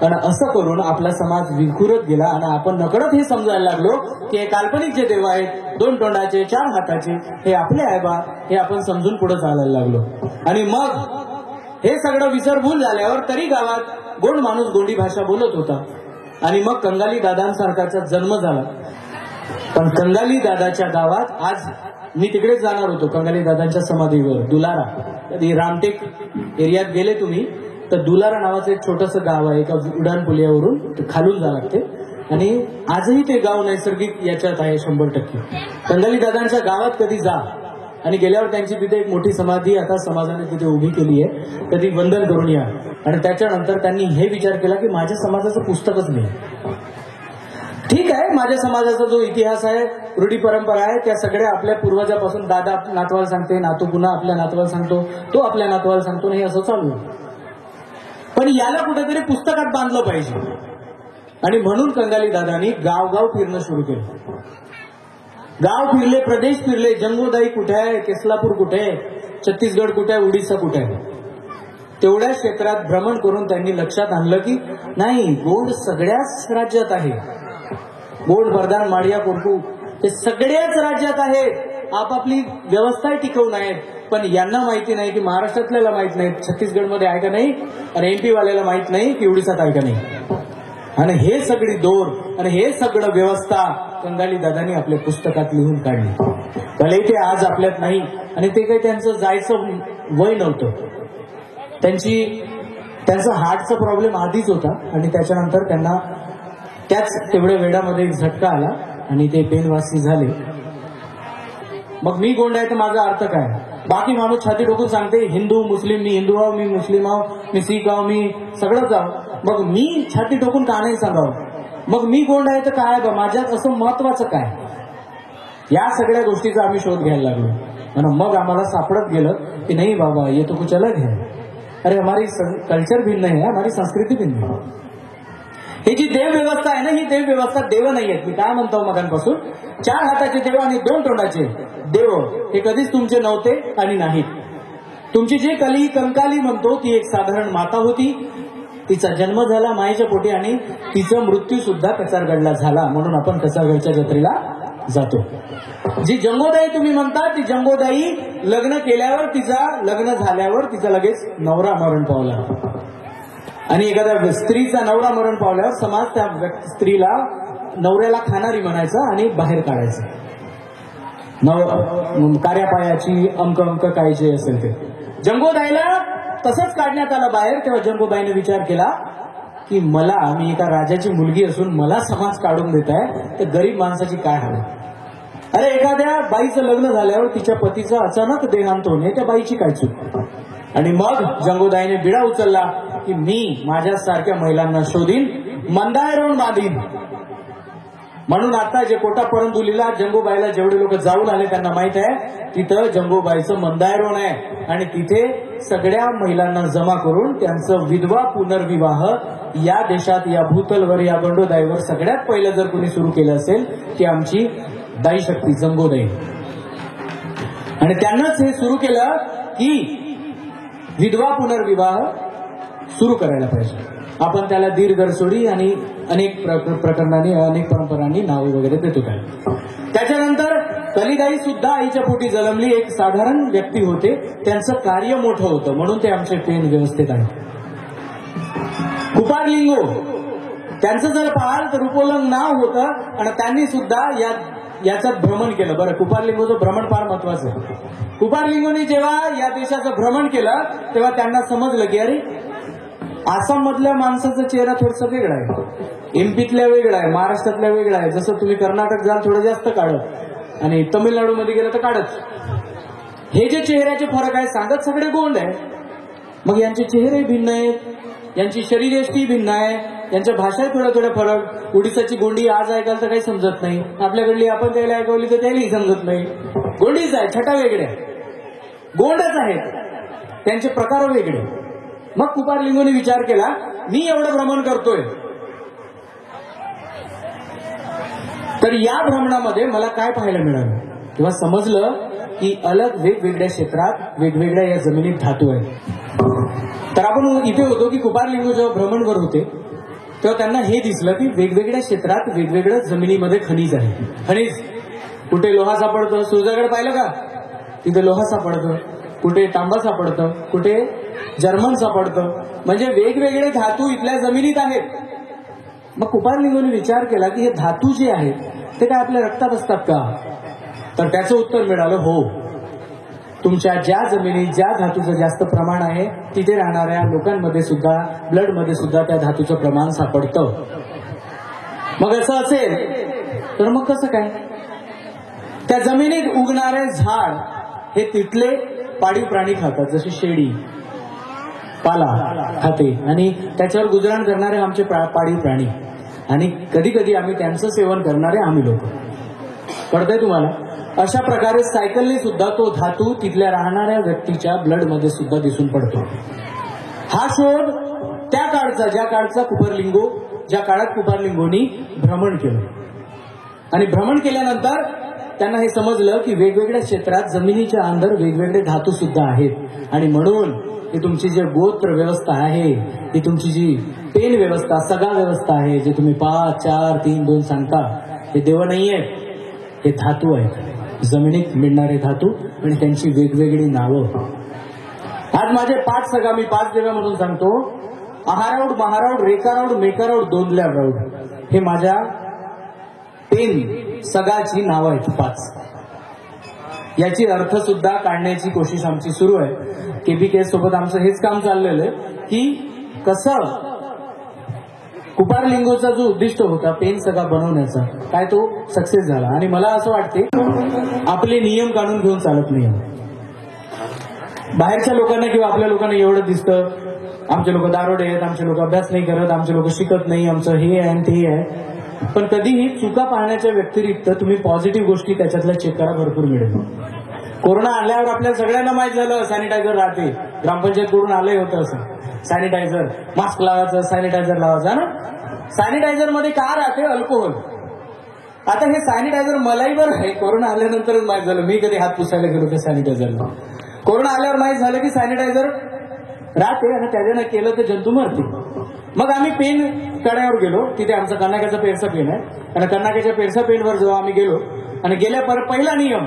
S1: आणि असं करून आपला समाज विखुरत गेला आणि आपण नकळत हे समजायला लागलो की हे काल्पनिक जे देव आहेत 2 तोंडाचे 4 हाताचे हे आपले आहे बा, हे आपण समजून पुढे चालायला लागलो. आणि मग हे सगळं विसरभूल झाल्यावर तरी गावात गोंड माणूस गोंडी भाषा बोलत होता. आणि मग कंगाली दादांसारखाचा जन्म झाला. पण कंगाली दादाच्या गावात आज मी तिकडेच जाणार होतो, कंगाली दादांच्या समाधीवर दुलारा. कधी रामटेक एरियात गेले तुम्ही तर दुलारा नावाचं एक छोटंसं गाव आहे, एका उड्डाण पुलावरून खालून जा लागते. आणि आजही ते गाव नैसर्गिक याच्यात आहे 100%. कंगाली दादांच्या गावात कधी जा आणि गेल्यावर त्यांची तिथे एक मोठी समाधी आता समाजाने तिथे उभी केली आहे, कधी वंदन करून या. आणि त्याच्यानंतर त्यांनी हे विचार केला की माझ्या समाजाचं पुस्तकच नाही. ठीक आहे, माझ्या समाजाचा जो इतिहास आहे, रूढी परंपरा आहे, त्या सगळ्या आपल्या पूर्वजापासून दादा नातवाला सांगते, नातू पुन्हा आपल्या नातवाला सांगतो, तो आपल्या नातवाला सांगतो, हे असं चालू आहे. पण याला कुठेतरी पुस्तकात बांधलं पाहिजे. आणि म्हणून कंगाली दादांनी गावगाव फिरणं सुरू केलं. गाव फिरले, प्रदेश फिरले. जंगोदाई कुठे आहे, केसलापूर कुठे आहे, छत्तीसगड कुठे आहे, उडीसा कुठे आहे, तेवढ्या क्षेत्रात भ्रमण करून त्यांनी लक्षात आणलं की नाही, गोंड सगळ्याच राज्यात आहे. गोंड, बरदान, माडिया, कोरकू ते सगळ्याच राज्यात आहेत. आपापली व्यवस्था टिकवून आहेत. पण यांना माहिती नाही की महाराष्ट्रातल्याला माहित नाही छत्तीसगडमध्ये आहे का नाही, आणि MP वाल्याला माहित नाही की उडीसात आहे का नाही. आणि हे सगळी दोर आणि हे सगळं व्यवस्था कंगाली दादांनी आपल्या पुस्तकात लिहून काढली. भले ते आज आपल्यात नाही, आणि ते काही त्यांचं जायचं वय नव्हतं. त्यांचा हार्टचा प्रॉब्लेम आधीच होता, आणि त्याच्यानंतर त्यांना त्याच तेवढ्या वेळामध्ये एक झटका आला आणि ते बेनवासी झाले. मग मी गोंड आहे तर माझा अर्थ काय? बाकी माणूस छाती डोकून सांगते हिंदू मुस्लिम, मी हिंदू आहो, मी मुस्लिम आहो, मी सिख आहो, मी सगळंच आहो. मग मी छाती डोकून का नाही सांगावं? मग मी गोंड आहे तर काय बा, माझ्यात असं महत्वाचं काय? या सगळ्या गोष्टीचा आम्ही शोध घ्यायला लागलो. आणि मग आम्हाला सापडत गेलं की नाही बाबा, ये तो कुछ अलग है. अरे हमारी कल्चर भिन्न है, हमारी संस्कृती भिन्न है. ही जी देव व्यवस्था आहे ना, ही देव व्यवस्था देव नाही आहेत. मी काय म्हणतो मगांपासून, 4 हाताचे देव आणि 2 तोंडाचे देव हे कधीच तुमचे नव्हते आणि नाहीत. तुमची जी कंकाली म्हणतो ती एक साधारण माता होती. तिचा जन्म झाला मायेच्या पोटी आणि तिचा मृत्यू सुद्धा कचारगडला झाला, म्हणून आपण कचारगडच्या जत्रेला जातो. जी जंगोदाई तुम्ही म्हणता, ती जंगोदाई लग्न केल्यावर, लग्न झाल्यावर तिचा लगेच नवरा मरण पावला. आणि एखाद्या स्त्रीचा नवरा मरण पावल्यावर समाज त्या स्त्रीला नवऱ्याला खाणारी म्हणायचं आणि बाहेर काढायचं. कार्यापायाची अंक काय जे असेल ते. जंगोदाईला तसंच काढण्यात आलं बाहेर. तेव्हा जंगोबाईने विचार केला की मी एका राजाची मुलगी असून मला समाज काढून देत आहे, तर गरीब माणसाची काय हवं? अरे एखाद्या बाईचं लग्न झाल्यावर तिच्या पतीचा अचानक देहांत होणे, त्या बाईची काय चूक? आणि मग जंगोदाईने बिडा उचलला की मी माझ्यासारख्या महिलांना शोधीन, मंदायरोन बांधीन. म्हणून आता जे कोटा परंदुलीला जंगोबाईला जेवढे लोक जाऊन आले त्यांना माहित आहे, तिथं जंगोबाईचं मंदायरोन आहे. आणि तिथे सगळ्या महिलांना जमा करून त्यांचं विधवा पुनर्विवाह या देशात, या भूतलवर, या गंडोदाईवर सगळ्यात पहिलं जर कोणी सुरू केलं असेल ती आमची दाई शक्ती जंगोदाई. आणि त्यांनाच हे सुरू केलं की विधवा पुनर्विवाह सुरू करायला पाहिजे. आपण त्याला दीर्घरसोडी आणि अनेक प्रकरणांनी, अनेक परंपरांनी नावे वगैरे देतो. त्याच्यानंतर कलिदाई सुद्धा आईच्या पोटी जन्मली. एक साधारण व्यक्ती होते, त्यांचं कार्य मोठं होतं म्हणून ते आमचे पेन व्यवस्थित आहे. कुपारलिंगो त्यांचं जर पाहाल तर रुपोलंग नाव होतं, आणि त्यांनी सुद्धा याच्यात भ्रमण केलं. बरं, कुपारलिंगोचं भ्रमण फार महत्वाचं आहे. कुपारलिंगोनी जेव्हा या देशाचं भ्रमण केलं तेव्हा त्यांना समजलं की अरे आसाम मधल्या माणसाचा चेहरा थोडासा वेगळा आहे, एमपीतल्या वेगळा आहे, महाराष्ट्रातल्या वेगळा आहे. जसं तुम्ही कर्नाटक जाल थोडं जास्त काढत आणि तमिळनाडूमध्ये गेलं तर काढत. हे जे चेहऱ्याचे फरक आहे सांगत सगळे गोंड आहे. मग यांचे चेहरे भिन्न आहेत, यांची शरीरयष्टी भिन्न आहे, यांच्या भाषा थोड्या फरक. उडीसाची गोंडी आज ऐकाल तर काही समजत नाही, आपल्याकडली आपण त्याला ऐकवली तर त्यालाही समजत नाही. गोंडीच आहे, छटा वेगळ्या, गोंडच आहेत, त्यांचे प्रकार वेगळे. मग कुपारलिंगोने विचार केला मी एवढं भ्रमण करतोय तर या भ्रमणामध्ये मला काय पाहायला मिळालं. तेव्हा समजलं की अलग वेगवेगळ्या क्षेत्रात वेगवेगळ्या या जमिनीत धातू आहेत. तर आपण इथे होतो की कुपारलिंगो जेव्हा भ्रमणवर होते तेव्हा त्यांना हे दिसलं की वेगवेगळ्या क्षेत्रात वेगवेगळ्या जमिनीमध्ये खनिज आहे. खनिज कुठे लोहा सापडतं, सूर्याकडे पाहिलं का तिथे लोहा सापडतं, कुठे तांबा सापडतं, कुठे जर्मन सापडतं. म्हणजे वेगवेगळे धातू इथल्या जमिनीत आहेत. मग कुपारलिंगोने विचार केला की हे धातू जे आहेत ते काय आपल्या रक्तात असतात का? तर त्याचं उत्तर मिळालं हो, तुमच्या ज्या जमिनीत ज्या धातूचं जास्त प्रमाण आहे तिथे राहणाऱ्या लोकांमध्ये सुद्धा, ब्लडमध्ये सुद्धा त्या धातूचं प्रमाण सापडतं. मग असं असेल तर मग कसं काय? त्या जमिनीत उगणारे झाड हे तिथले पाळीव प्राणी खातात, जशी शेळी पाला खाते आणि त्याच्यावर गुजराण करणारे आमचे पाळीव प्राणी, आणि कधी कधी आम्ही त्यांचं सेवन करणारे आम्ही लोक. कळतंय तुम्हाला? अशा प्रकारे सायकलने सुद्धा तो धातू तिथल्या राहणाऱ्या व्यक्तीच्या ब्लड मध्ये सुद्धा दिसून पडतो. हा शोध त्या काळचा, ज्या काळचा कुपरलिंगो, ज्या काळात कुपरलिंगोनी भ्रमण केलं, आणि भ्रमण केल्यानंतर त्यांना हे समजलं की वेगवेगळ्या क्षेत्रात जमिनीच्या अंदर वेगवेगळे धातू सुद्धा आहेत, आणि म्हणून ही तुमची जी गोत्र व्यवस्था आहे, ही तुमची जी पेन व्यवस्था, सगा व्यवस्था आहे, जे तुम्ही 5, 4, 3, 2 सांगता, हे देव नाहीये, हे धातू आहेत, जमिनीत मिळणारे धातू आणि त्यांची वेगवेगळी नावं. आज माझे 5 सगा मी 5 देवामधून सांगतो. आहाराऊड, महाराऊड, रेकाराऊड, मेकाराऊड, दोंदल्याराऊड, हे माझ्या पेन सगाची नावं आहेत 5. याची अर्थ सुद्धा काढण्याची कोशिश आमची सुरू आहे. केबीके सोबत आमचं हेच काम चाललेलं आहे की कसं कुपारलिंगोचा जो उद्दिष्ट होता पेन सगा बनवण्याचा, काय तो सक्सेस झाला. आणि मला असं वाटते आपले नियम काढून घेऊन चालत नाही. बाहेरच्या लोकांना किंवा आपल्या लोकांना एवढं दिसतं, आमचे लोक दारोडे आहेत, आमचे लोक अभ्यास नाही करत, आमचे लोक शिकत नाही, आमचं हे आहे ते आहे. पण कधीही चुका पाहण्याच्या व्यतिरिक्त तुम्ही पॉझिटिव्ह गोष्टी त्याच्यातल्या चेक करा, भरपूर मिळेल. कोरोना आल्यावर आपल्या सगळ्यांना माहित झालं सॅनिटायझर राहते, ग्रामपंचायत कडून आलंय होतं असं सॅनिटायझर, मास्क लावायचं, सॅनिटायझर लावायचं ना. सॅनिटायझर मध्ये का राहते? अल्कोहोल. आता हे सॅनिटायझर मलाही बरं आहे कोरोना आल्यानंतरच माहित झालं. मी कधी हात पुसायला गेलो त्या सॅनिटायझरला, कोरोना आल्यावर माहित झालं की सॅनिटायझर राहते आणि त्याच्यानं केलं तर जंतू मरते. मग आम्ही पेन कड्यावर गेलो, तिथे आमचा कर्नाटकाचा पेरसा पेन आहे, आणि कर्नाटकाच्या पेरसा पेनवर जेव्हा आम्ही गेलो आणि पहिला नियम,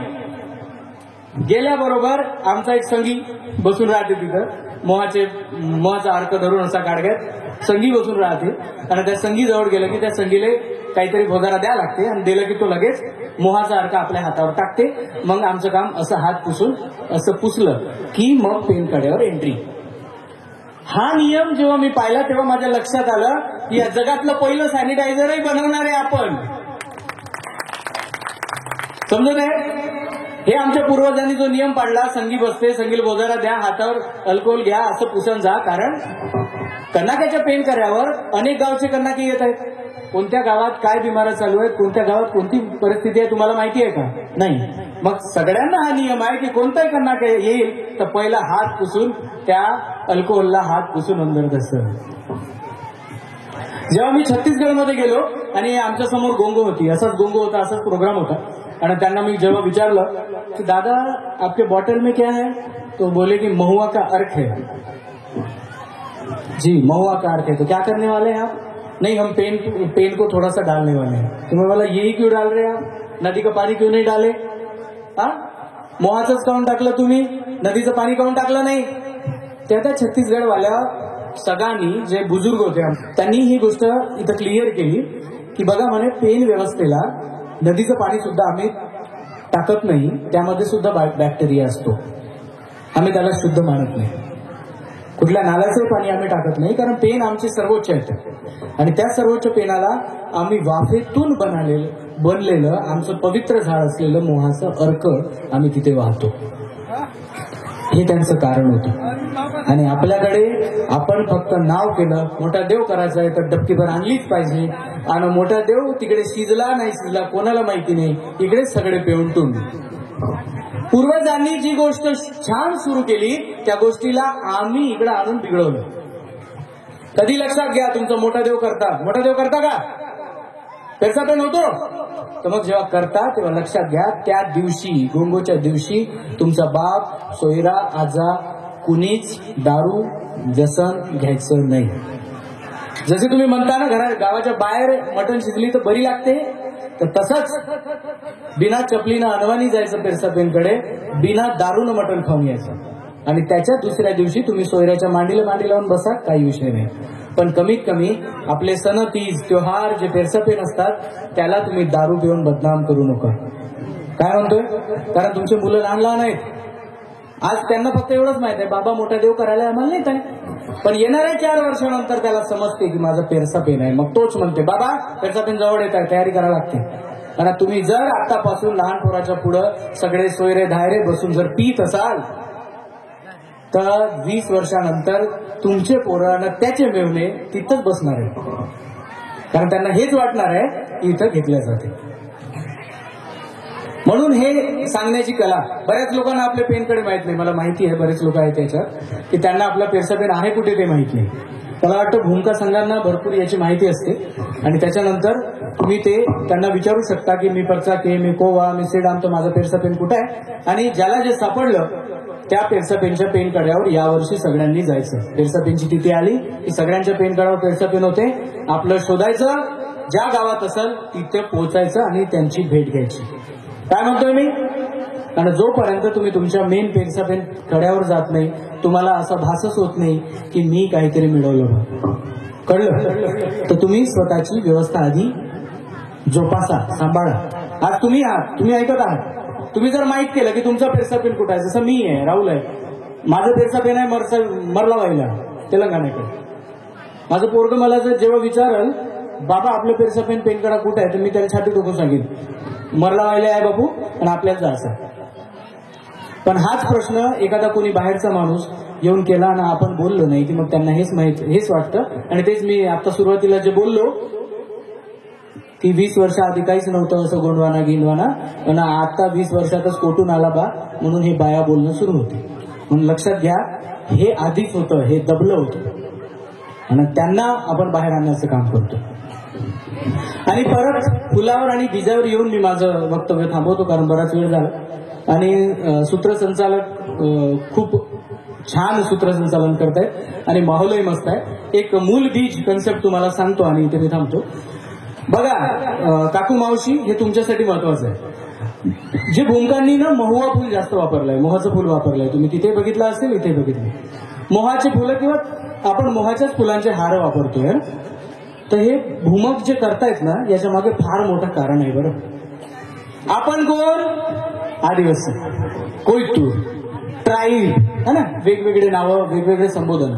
S1: गेल्याबरोबर आमचा एक संगी बसून राहते तिथं, मोहाचा अर्क धरून असा गाडग्यात संगी बसून राहते, आणि त्या संगी जवळ गेलं की त्या संगीला काहीतरी भोगारा द्या लागते, आणि दिलं की तो लगेच मोहाचा अर्क आपल्या हातावर टाकते. मग आमचं काम असं हात पुसून असं पुसलं की मग पेन कड्यावर एंट्री. हा नियम जेव्हा मी पाहिला तेव्हा माझ्या लक्षात आलं की या जगातलं पहिलं सॅनिटायझरही बनवणार आहे आपण. समजत आहे? हे आमच्या पूर्वजांनी जो नियम पाडला, संगी बसते, संगीला बोजारा द्या, हातावर अल्कोहोल घ्या, असं पुसून जा. कारण कर्नाटकाच्या पेन कड्यावर अनेक गावचे कर्नाटकी येत आहेत. कोणत्या गावात काय बिमाऱ्या चालू आहेत, कोणत्या गावात कोणती परिस्थिती आहे तुम्हाला माहिती आहे का? नाही. मग सगळ्यांना हा नियम आहे की कोणताही कर्नाटक येईल तर पहिला हात पुसून त्या अल्कोहोलला हात पुसून अंदर तसं. जेव्हा मी छत्तीसगडमध्ये गेलो आणि आमच्या समोर गोंगो होती, असाच गोंगो होता, असाच प्रोग्राम होता, आणि त्यांना मी जेव्हा विचारलं की दादा आपके बॉटल में क्या है, तो बोले कि महुआ का अर्क है. जी महुआ का अर्क है, तो क्या करने वाले हैं आप? नहीं हम पेन को थोड़ा सा डालने वाले हैं. तो मैं बोला यही क्यों डाल रहे हैं आप, नदी का पानी क्यों नहीं डाले? हा, मोहाचंच काऊन टाकलं तुम्ही, नदीचं पाणी काऊन टाकलं नाही? त्या छत्तीसगडवाल्या सगळ्यांनी जे बुजुर्ग होते त्यांनी ही गोष्ट इथं क्लिअर केली की बघा म्हणे पेन व्यवस्थेला नदीचं पाणी सुद्धा आम्ही टाकत नाही, त्यामध्ये सुद्धा बॅक्टेरिया असतो, आम्ही त्याला शुद्ध मानत नाही. कुठल्या नाल्याचं पाणी आम्ही टाकत नाही, कारण पेन आमचे सर्वोच्च आहेत, आणि त्या सर्वोच्च पेनाला आम्ही वाफेतून बनलेलं आमचं पवित्र झाड असलेलं मोहाचं अर्क आम्ही तिथे वाहतो. हे त्यांचं कारण होतं. आणि आपल्याकडे आपण फक्त नाव केलं, मोठा देव करायचा आहे तर डबकीभर आणलीच पाहिजे, आणि मोठा देव तिकडे शिजला नाही शिजला कोणाला माहिती नाही, इकडेच सगळे पेवंटून. पूर्वजांनी जी गोष्ट छान सुरू केली त्या गोष्टीला आम्ही इकडे आणून बिघडवलं. कधी लक्षात घ्या, तुमचा मोठा देव करता का? पेरसा पेन होतो, तर मग जेव्हा करता तेव्हा लक्षात घ्या त्या दिवशी, गोंगोच्या दिवशी तुमचा बाप, सोयरा, आजा कुणीच दारू व्यसन घ्यायचं नाही. जसे तुम्ही म्हणता ना घरात गावाच्या बाहेर मटण शिजली तर बरी लागते, तर तसंच बिना चपलीनं अनवानी जायचं पेरसा पेनकडे, बिना दारूनं मटण खाऊन यायचं, आणि त्याच्या दुसऱ्या दिवशी तुम्ही सोयऱ्याच्या मांडी लावून बसा, काही विषय नाही. पण कमीत कमी आपले सण, तीज, त्योहार जे पेरसा पेन असतात त्याला तुम्ही दारू पिऊन बदनाम करू नका. काय म्हणतोय? कारण तुमचे मुलं लहान लहान आहेत. आज त्यांना फक्त एवढंच माहित आहे बाबा मोठा देव करायला आम्हाला नाही काय, पण येणाऱ्या 4 वर्षानंतर त्याला समजते की माझा पेरसा पेन आहे. मग तोच म्हणते, बाबा पेरसा पेन जवळ येत आहे, तयारी करावी लागते. आणि तुम्ही जर आतापासून लहान पोराच्या पुढं सगळे सोयरे धायरे बसून जर पीत असाल तर 20 वर्षानंतर तुमचे पोरांना त्याचे मेवणे तिथंच बसणार आहे. कारण त्यांना हेच वाटणार आहे की इथं घेतल्या जाते. म्हणून हे सांगण्याची कला. बऱ्याच लोकांना आपल्या पेनकडे माहित नाही. मला माहिती आहे बरेच लोक आहेत त्याच्यात की त्यांना आपला पेरसा पेन आहे कुठे ते माहित नाही. मला वाटतं भूमिका संघांना भरपूर याची माहिती असते आणि त्याच्यानंतर तुम्ही ते त्यांना विचारू शकता की मी परचा के, मी कोवा, मी सिडाम, तर माझा पेरसा पेन कुठे आहे. आणि ज्याला जे सापडलं त्या पेरसा पेनच्या पेन कड्यावर यावर्षी सगळ्यांनी जायचं. पेरसा पेनची तिथी आली की सगळ्यांच्या पेन कड्यावर पेरसा पेन होते. आपलं शोधायचं, ज्या गावात असेल तिथे पोहोचायचं आणि त्यांची भेट घ्यायची. काय म्हणतोय मी? कारण जोपर्यंत तुम्ही तुमच्या मेन पेरसा पेन कड्यावर जात नाही तुम्हाला असं भासच होत नाही की मी काहीतरी मिळवलं. कळलं? तर तुम्ही स्वतःची व्यवस्था आधी जोपासा, सांभाळा. आज तुम्ही आहात, तुम्ही ऐकत आहात. तुम्ही जर माहीत केलं की तुमचा पेरसा पेन कुठं आहे, जसं मी आहे, राहुल आहे, माझं पेरसा पेन आहे मरला वाईला तेलंगणाकडे. माझं पोरगं मला जर जेव्हा विचारल बाबा आपलं पेरसा पेन पेनकडा कुठं आहे, तर मी त्याला छाती टोकून सांगेन मरला वाईला आहे बापू आणि आपल्याला जायचं. पण हाच प्रश्न एखादा कोणी बाहेरचा माणूस येऊन केला ना आपण बोललो नाही की मग त्यांना हेच वाटतं. आणि तेच मी आता सुरुवातीला जे बोललो की 20 वर्ष आधी काहीच नव्हतं असं गोंडवाना गिंडवाना, पण आता 20 वर्षातच कोटून आला बा म्हणून हे बाया बोलणं सुरू होते. म्हणून लक्षात घ्या हे आधीच होतं, हे दबलं होतं आणि त्यांना आपण बाहेर आणण्याचं काम करतो. आणि परत फुलावर आणि बीजावर येऊन मी माझं वक्तव्य थांबवतो कारण बराच वेळ झाला. आणि सूत्रसंचालक खूप छान सूत्रसंचालन करतायत आणि माहोलही मस्त आहे. एक मूल बीज कन्सेप्ट तुम्हाला सांगतो आणि इथे मी थांबतो. बघा काकू मावशी, हे तुमच्यासाठी महत्वाचं आहे. जे भूमकांनी ना महुआ फुल जास्त वापरलंय, मोहाचं फुल वापरलंय. तुम्ही तिथे बघितलं असेल, इथे बघितलं. मोहाचे फुलं किंवा आपण मोहाच्याच फुलांचे हार वापरतोय. तर हे भूमक जे करतायत ना याच्या मागे फार मोठं कारण आहे बरं. आपण कोण? आदिवासी, कोयतूर, ट्राईब, है ना, वेगवेगळे नावं, वेगवेगळे संबोधन.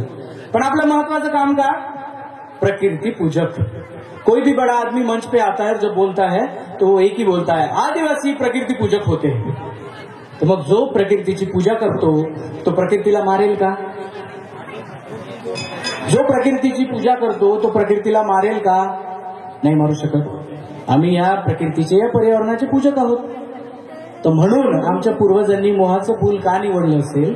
S1: पण आपलं महत्वाचं काम का? प्रकृति पूजक. कोई भी बड़ा आदमी मंच पे आता है, जब बोलता है तो वो एक ही बोलता है, आदिवासी प्रकृति पूजक होते हैं. तर मग जो प्रकृतीची पूजा करतो तो प्रकृतीला मारेल का? जो प्रकृतीची पूजा करतो तो प्रकृतीला मारेल का? नाही मारू शकत. आम्ही या प्रकृतीचे, या पर्यावरणाचे पूजक आहोत. तर म्हणून आमच्या पूर्वजांनी मोहाचं फूल का निवडलं असेल?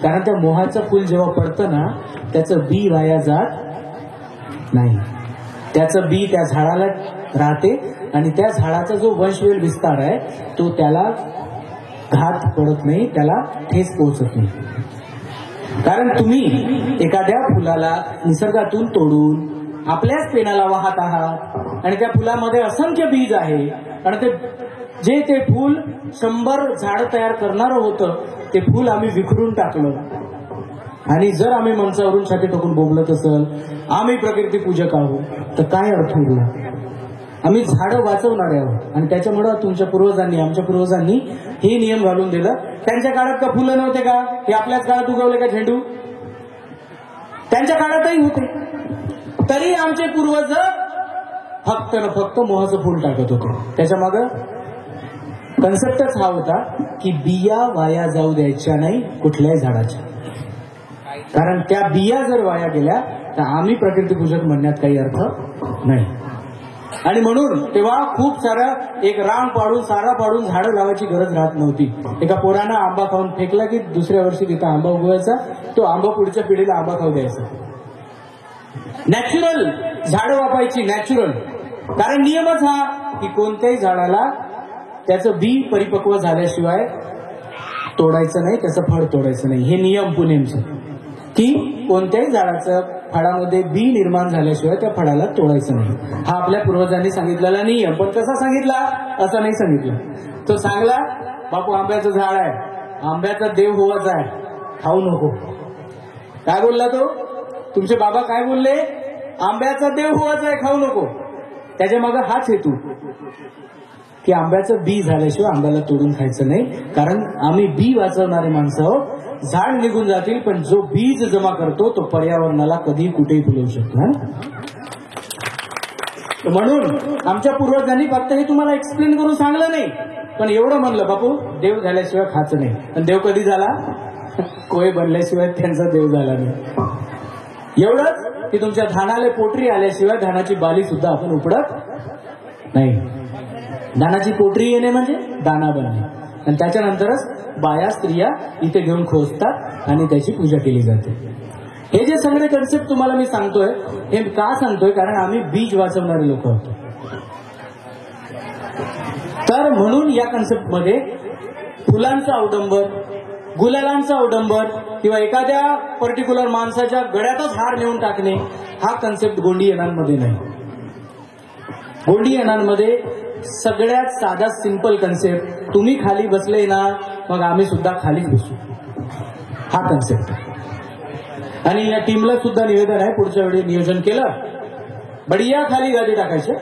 S1: कारण त्या मोहाचं फूल जेव्हा पडतं ना त्याचं बी वाया जात नाही. त्याचं बी त्या झाडाला राहते आणि त्या झाडाचा जो वंशवेल विस्तार आहे तो त्याला घात पडत नाही, त्याला ठेस पोहोचत नाही. कारण तुम्ही एखाद्या फुलाला निसर्गातून तोडून आपल्याच पेनाला वाहत आहात आणि त्या फुलामध्ये असंख्य बीज आहे आणि ते फूल 100 झाड तयार करणारं होतं ते फूल आम्ही विखरून टाकलं. आणि जर आम्ही मंचावरून छाती टाकून बोलत असेल आम्ही प्रकृती पूजक आहोत तर काय अर्थ उरला? आम्ही झाडं वाचवणारे आहोत. आणि त्याच्यामुळे तुमच्या पूर्वजांनी, आमच्या पूर्वजांनी हे नियम घालून दिलं. त्यांच्या काळात का फुलं नव्हते का? हे आपल्याच काळात उगवले का झेंडू? त्यांच्या काळातही होते. तरी आमचे पूर्वज फक्त न फक्त मोहाचं फूल टाकत होते. त्याच्या मागं कन्सेप्टच हा होता की बिया वाया जाऊ द्यायच्या नाही कुठल्याही झाडाच्या. कारण त्या बिया जर वाया गेल्या तर आम्ही प्रकृतीपूजक म्हणण्यात काही अर्थ नाही. आणि म्हणून तेव्हा खूप सारं एक रांग पाडून, सारा पाडून झाडं लावायची गरज राहत नव्हती. एका पोरानं आंबा खाऊन फेकला की दुसऱ्या वर्षी तिथं आंबा उगवायचा, तो आंबा पुढच्या पिढीला आंबा खाऊ द्यायचा. नॅचरल झाडं वापायची, नॅचरल. कारण नियमच हा की कोणत्याही झाडाला त्याचं बी परिपक्व झाल्याशिवाय तोडायचं नाही, त्याचं फळ तोडायचं नाही. हे नियम पुणेंचं की कोणत्याही झाडाचं फळामध्ये बी निर्माण झाल्याशिवाय त्या फळाला तोडायचं नाही. हा आपल्या पूर्वजांनी सांगितलेला नियम. पण कसा सांगितला? असं नाही सांगितलं. तो सांगला बापू आंब्याचं झाड आहे, आंब्याचा देव होवाचा आहे, खाऊ नको. काय बोलला तो? तुमचे बाबा काय बोलले? आंब्याचा देव होवाचा आहे, खाऊ नको. त्याच्या मागे हाच हेतू की आंब्याचं बी झाल्याशिवाय आंब्याला तोडून खायचं नाही, कारण आम्ही बी वाचवणारे माणसं आहोत. झाड निघून जातील पण जो बीज जमा करतो तो पर्यावरणाला कधीही कुठेही फुलवू शकतो ना. म्हणून आमच्या पूर्वजांनी फक्त हे तुम्हाला एक्सप्लेन करून सांगलं नाही, पण एवढं म्हणलं बापू देव झाल्याशिवाय खायचं नाही. पण देव कधी झाला? कोय बनल्याशिवाय त्यांचा देव झाला नाही. एवढंच की तुमच्या धानाला पोटरी आल्याशिवाय धानाची बाली सुद्धा आपण उपडत नाही. धानाची पोटरी येणे म्हणजे दाना बनणे, आणि त्याच्यानंतरच बाया स्त्रिया इथे घेऊन खोचतात आणि त्याची पूजा केली जाते. हे जे सगळे कन्सेप्ट तुम्हाला मी सांगतोय हे का सांगतोय, कारण आम्ही बीज वाचवणारे लोक होतो. तर म्हणून या कन्सेप्ट मध्ये फुलांचा अवडंबर, गुलालांचा अवडंबर किंवा एखाद्या पर्टिक्युलर माणसाच्या गळ्यातच हार नेऊन टाकणे हा कन्सेप्ट गोंडीयनांमध्ये नाही. गोंडीयनांमध्ये सगळ्यात साधा सिंपल कन्सेप्ट, तुम्ही खाली बसले ना मग आम्ही सुद्धा खाली बसू, हा कन्सेप्ट. आणि या टीमला सुद्धा निवेदन आहे, पुढच्या वेळी नियोजन केलं बढिया खाली गादी टाकायचे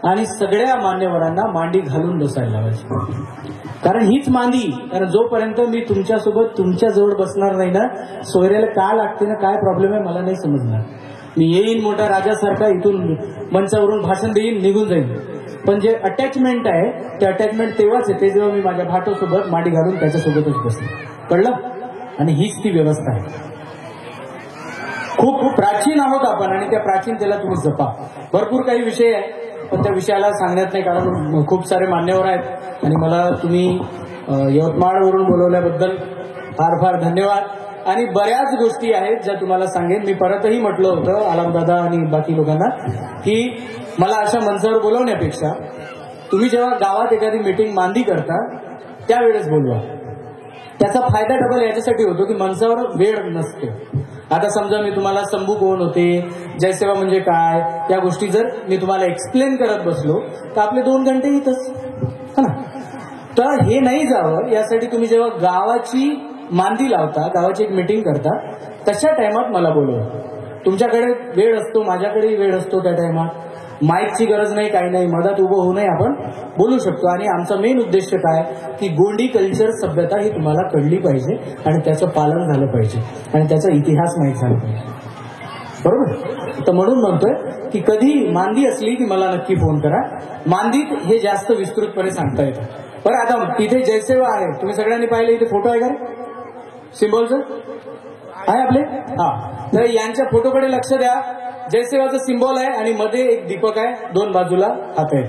S1: आणि सगळ्या मान्यवरांना मांडी घालून बसायला लावायची. कारण हीच मांदी, कारण जोपर्यंत मी तुमच्यासोबत तुमच्या जवळ बसणार नाही ना, सोयऱ्याला काय लागते ना, काय प्रॉब्लेम आहे मला नाही समजणार. मी येईन मोठा राजासारखा इथून मंचावरून भाषण देईन निघून जाईन, पण जे अटॅचमेंट आहे ते अटॅचमेंट तेव्हाच येते जेव्हा मी माझ्या भाटोसोबत मांडी घालून त्याच्यासोबतच बसतो. कळलं? आणि हीच ती व्यवस्था आहे. खूप प्राचीन आहोत आपण आणि त्या प्राचीनतेला तुम्ही जपा. भरपूर काही विषय आहे पण त्या विषयाला सांगण्यात नाही, कारण खूप सारे मान्यवर आहेत आणि मला तुम्ही यवतमाळवरून बोलवल्याबद्दल फार फार धन्यवाद. आणि बऱ्याच गोष्टी आहेत ज्या तुम्हाला सांगेन. मी परतही म्हटलं होतं आलामदादा आणि बाकी लोकांना की मला अशा मंचावर बोलवण्यापेक्षा तुम्ही जेव्हा गावात एखादी मीटिंग मांदी करता त्यावेळेस बोलवा. त्याचा फायदा डबल याच्यासाठी होतो की मंचावर वेळ नसतो. आता समजा मी तुम्हाला शंभू कोण होते, जयसेवा म्हणजे काय, या गोष्टी जर मी तुम्हाला एक्सप्लेन करत बसलो तर आपले 2 घंटे येतच ना. तर हे नाही जावं यासाठी तुम्ही जेव्हा गावाची मांदी लावता, गावाची एक मीटिंग करता, तशा टायमात मला बोलवा. तुमच्याकडे वेळ असतो, माझ्याकडेही वेळ असतो. त्या टायमात माईकची गरज नाही, काही नाही, मधात उभं होऊ नये, आपण बोलू शकतो. आणि आमचा मेन उद्देश काय की गोंडी कल्चर सभ्यता ही तुम्हाला कळली पाहिजे आणि त्याचं पालन झालं पाहिजे आणि त्याचा इतिहास माहीत झाला पाहिजे. बरोबर? तर म्हणून म्हणतोय की कधी मांदी असली की मला नक्की फोन करा. मांदीत हे जास्त विस्तृतपणे सांगता येतं. बरं, आता इथे जयसेवा आहे, तुम्ही सगळ्यांनी पाहिले, इथे फोटो आहे का रे सिम्बॉलचं? आहे आपले? हा, तर यांच्या फोटोकडे लक्ष द्या. जयसेवाचं सिम्बॉल आहे आणि मध्ये एक दीपक आहे, 2 बाजूला हात आहे.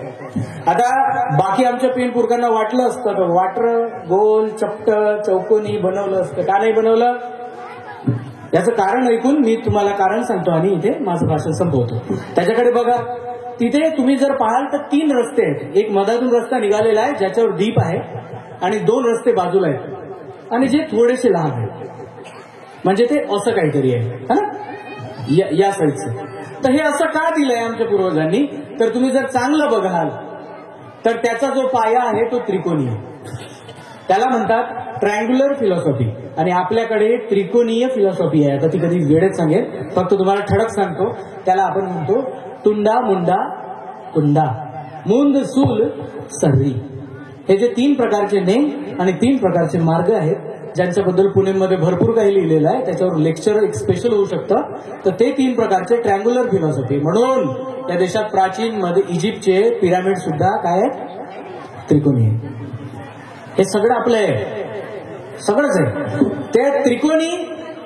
S1: आता बाकी आमच्या पेनपूरकांना वाटलं असतं तर वाटर गोल चपट चौकोनी बनवलं असतं, का नाही बनवलं? याचं कारण ऐकून मी तुम्हाला कारण सांगतो आणि इथे माझं भाषण संपवतो. त्याच्याकडे बघा, तिथे तुम्ही जर पाहाल तर 3 रस्ते आहेत. एक मधातून रस्ता निघालेला आहे ज्याच्यावर दीप आहे आणि 2 रस्ते बाजूला आहेत आणि जे थोडेसे लहान आहेत, म्हणजे ते असं काहीतरी आहे ना या साईडचं. तर हे असं का दिलंय आमच्या पूर्वजांनी? तर तुम्ही जर चांगलं बघाल तर त्याचा जो पाया आहे तो त्रिकोणी आहे. त्याला म्हणतात ट्रायंग्युलर फिलॉसॉफी आणि आपल्याकडे त्रिकोणीय फिलॉसॉफी आहे. आता ती कधी वेळेत सांगेल, फक्त तुम्हाला ठळक सांगतो. त्याला आपण म्हणतो तुंडा मुंडा कुंडा, मुंद सूल सर्री. हे जे 3 प्रकारचे नेम आणि 3 प्रकारचे मार्ग आहेत ज्यांच्याबद्दल पुणेमध्ये भरपूर काही लिहिलेलं आहे, त्याच्यावर लेक्चर एक स्पेशल होऊ शकतं. तर ते 3 प्रकारचे ट्रायंग्युलर फिलॉसॉफी. म्हणून या देशात प्राचीन मध्ये इजिप्तचे पिरामिड सुद्धा काय आहेत? त्रिकोणी. हे सगळं आपलं आहे, सगळंच आहे. ते त्रिकोणी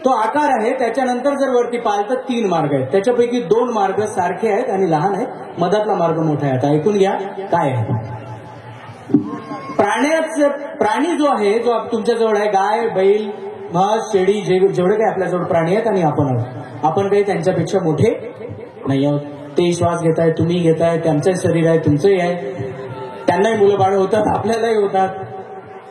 S1: तो आकार आहे. त्याच्यानंतर जर वरती पाहिलं तर 3 मार्ग आहेत. त्याच्यापैकी 2 मार्ग सारखे आहेत आणि लहान आहेत, मधातला मार्ग मोठा आहे. आता ऐकून घ्या काय आहे. प्राणी जो आहे, जो तुमच्याजवळ आहे, गाय बैल म्हस शेळी, जेवढे काही आपल्याजवळ प्राणी आहेत आणि आपण आहोत, आपण काही त्यांच्यापेक्षा मोठे नाही आहोत. ते श्वास घेताय, तुम्ही घेताय, त्यांचं शरीर आहे, तुमचंही आहे. त्यांनाही मुलं बाळ होतात, आपल्यालाही होतात,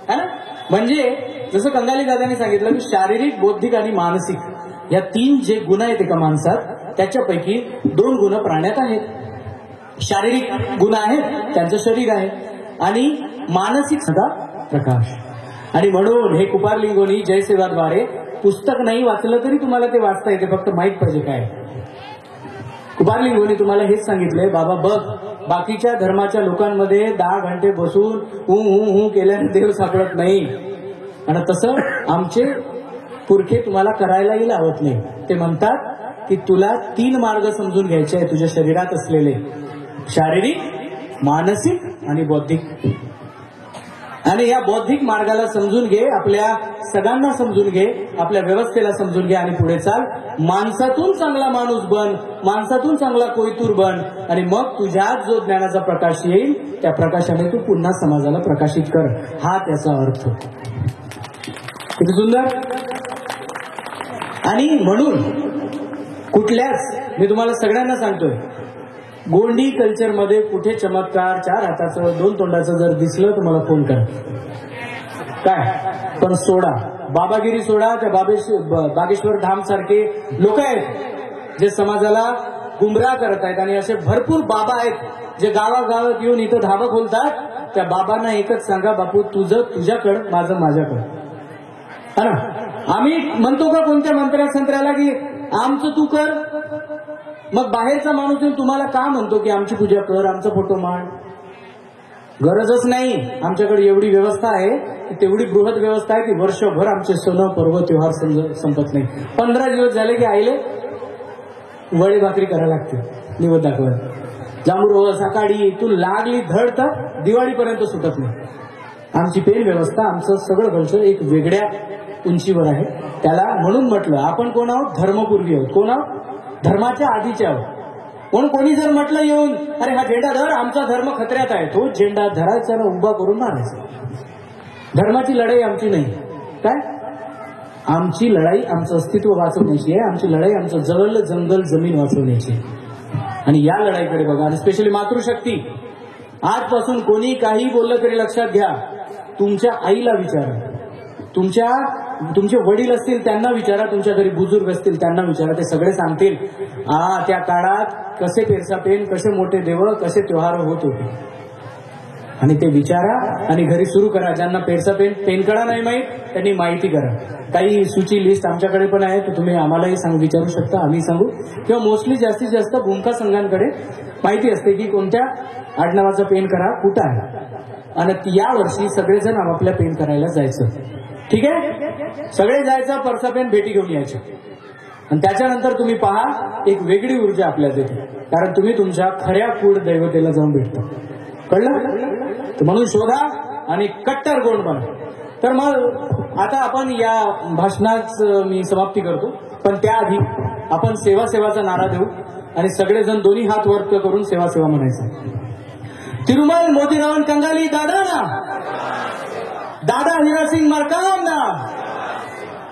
S1: है ना. म्हणजे जसं कंगाली दादांनी सांगितलं की शारीरिक, बौद्धिक आणि मानसिक या 3 जे गुण आहेत एका माणसात, त्याच्यापैकी 2 गुण प्राण्यात आहेत. शारीरिक गुण आहेत, त्यांचं शरीर आहे, आणि मानसिक सदा प्रकाश. आणि म्हणून हे कुपारलिंगोनी जयसेवाद्वारे पुस्तक नाही वाचलं तरी तुम्हाला ते वाचता येते, फक्त माहित पाहिजे काय. कुपारलिंगोनी तुम्हाला हेच सांगितलंय, बाबा बघ बाकीच्या धर्माच्या लोकांमध्ये 10 घंटे बसून हू केल्याने देव सापडत नाही. आणि तसं आमचे पुरखे तुम्हाला करायलाही लावत नाही. ते म्हणतात की तुला 3 मार्ग समजून घ्यायचे आहे तुझ्या शरीरात असलेले, शारीरिक, मानसिक आणि बौद्धिक. आणि या बौद्धिक मार्गाला समजून घे, आपल्या सगळ्यांना समजून घे, आपल्या व्यवस्थेला समजून घे आणि पुढे चाल. माणसातून चांगला माणूस बन, माणसातून चांगला कोयतूर बन आणि मग तुझ्यात जो ज्ञानाचा प्रकाश येईल त्या प्रकाशाने तू पुन्हा समाजाला प्रकाशित कर. हा त्याचा अर्थ. किती सुंदर. आणि म्हणून कुठल्याच, मी तुम्हाला सगळ्यांना सांगतोय, गोंडी कल्चरमध्ये कुठे चमत्कार 4 हाताचं 2 तोंडाचं जर दिसलं तर मला फोन करा. काय पण सोडा, बाबागिरी सोडा. त्या बागेश्वर धाम सारखे लोक आहेत जे समाजाला गुमराह करत आहेत. आणि असे भरपूर बाबा आहेत जे गावागावात येऊन इथं धाबा खोलतात. त्या बाबांना एकच सांगा, बापू तुझं तुझ्याकडं, माझं माझ्याकडं. है ना. आम्ही म्हणतो का कोणत्या मंत्र्याला की आमचं तू कर, मग बाहेरचा माणूस येऊन तुम्हाला का म्हणतो की आमची पूजा कर, आमचा फोटो मांड? गरजच नाही. आमच्याकडे एवढी व्यवस्था आहे, तेवढी बृहत व्यवस्था आहे की वर्षभर आमचे सण पर्व त्योहार संपत नाही. 15 दिवस झाले की आईले वडे भाकरी करायला लागते निवड दाखवायला. जांभूळ सकाळी इथून लागली धड तर दिवाळीपर्यंत सुटत नाही. आमची पेन व्यवस्था, आमचं सगळं कल्चर एक वेगळ्या उंचीवर आहे. त्याला म्हणून म्हटलं आपण कोण आहोत? धर्मपूर्वी आहोत. कोण आहोत? धर्माच्या आधीचे आहोत. म्हणून कोणी जर म्हटलं येऊन अरे हा झेंडा धर, आमचा धर्म खतऱ्यात आहे, तो झेंडा धरायचा ना उभा करून मारायचा. धर्माची लढाई आमची नाही. काय आमची लढाई आमचं अस्तित्व वाचवण्याची आहे. आमची लढाई आमचं जवळ जंगल जमीन वाचवण्याची. आणि या लढाईकडे बघा. आणि स्पेशली मातृशक्ती. आजपासून कोणी काही बोललं तरी लक्षात घ्या, तुमच्या आईला विचारा, तुमचे वडील असतील त्यांना विचारा, तुमच्या घरी बुजुर्ग असतील त्यांना विचारा. ते सगळे सांगतील त्या काळात कसे पेरसापेन, कसे मोठे देव, कसे त्योहार होत होते. आणि ते विचारा आणि घरी सुरू करा. ज्यांना पेनकडा नाही माहीत त्यांनी माहिती करा. काही सूची लिस्ट आमच्याकडे पण आहे, तर तुम्ही आम्हालाही विचारू शकता, आम्ही सांगू. किंवा मोस्टली जास्तीत जास्त भूमिका संघांकडे माहिती असते की कोणत्या आडनावाचा पेन करा कुठं आहे. आणि या वर्षी सगळेजण आपापल्या पेन करायला जायचं. ठीक आहे, सगळे जायचं, परसा पेन भेटी घेऊन यायचे. आणि त्याच्यानंतर तुम्ही पहा एक वेगळी ऊर्जा आपल्यात येते, कारण तुम्ही तुमच्या खऱ्या कुळ दैवतेला जाऊन भेटता. कळलं? तर म्हणून शोधा आणि कट्टर गोंड बना. तर मग आता आपण या भाषणाच मी समाप्ती करतो, पण त्याआधी आपण सेवाचा नारा देऊ आणि सगळेजण दोन्ही हात वर करून सेवा म्हणायचं. तिरुमल मोतीरावन कंगाली दादा ना, दादा हिरासिंग मरकाम ना,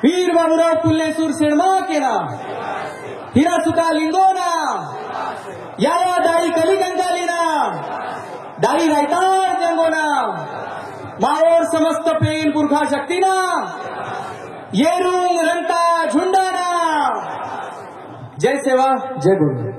S1: वीर बाबूराव पुल्ले सूरसेनमा के ना, हिरा सुका लिंगो ना, या दाई कली कंगाली ना, दाई रायतार जंगो ना, माओर समस्त पेन पुरखा शक्ती ना, येरुंग रंता झुंडा ना. जय सेवा, जय गुरु.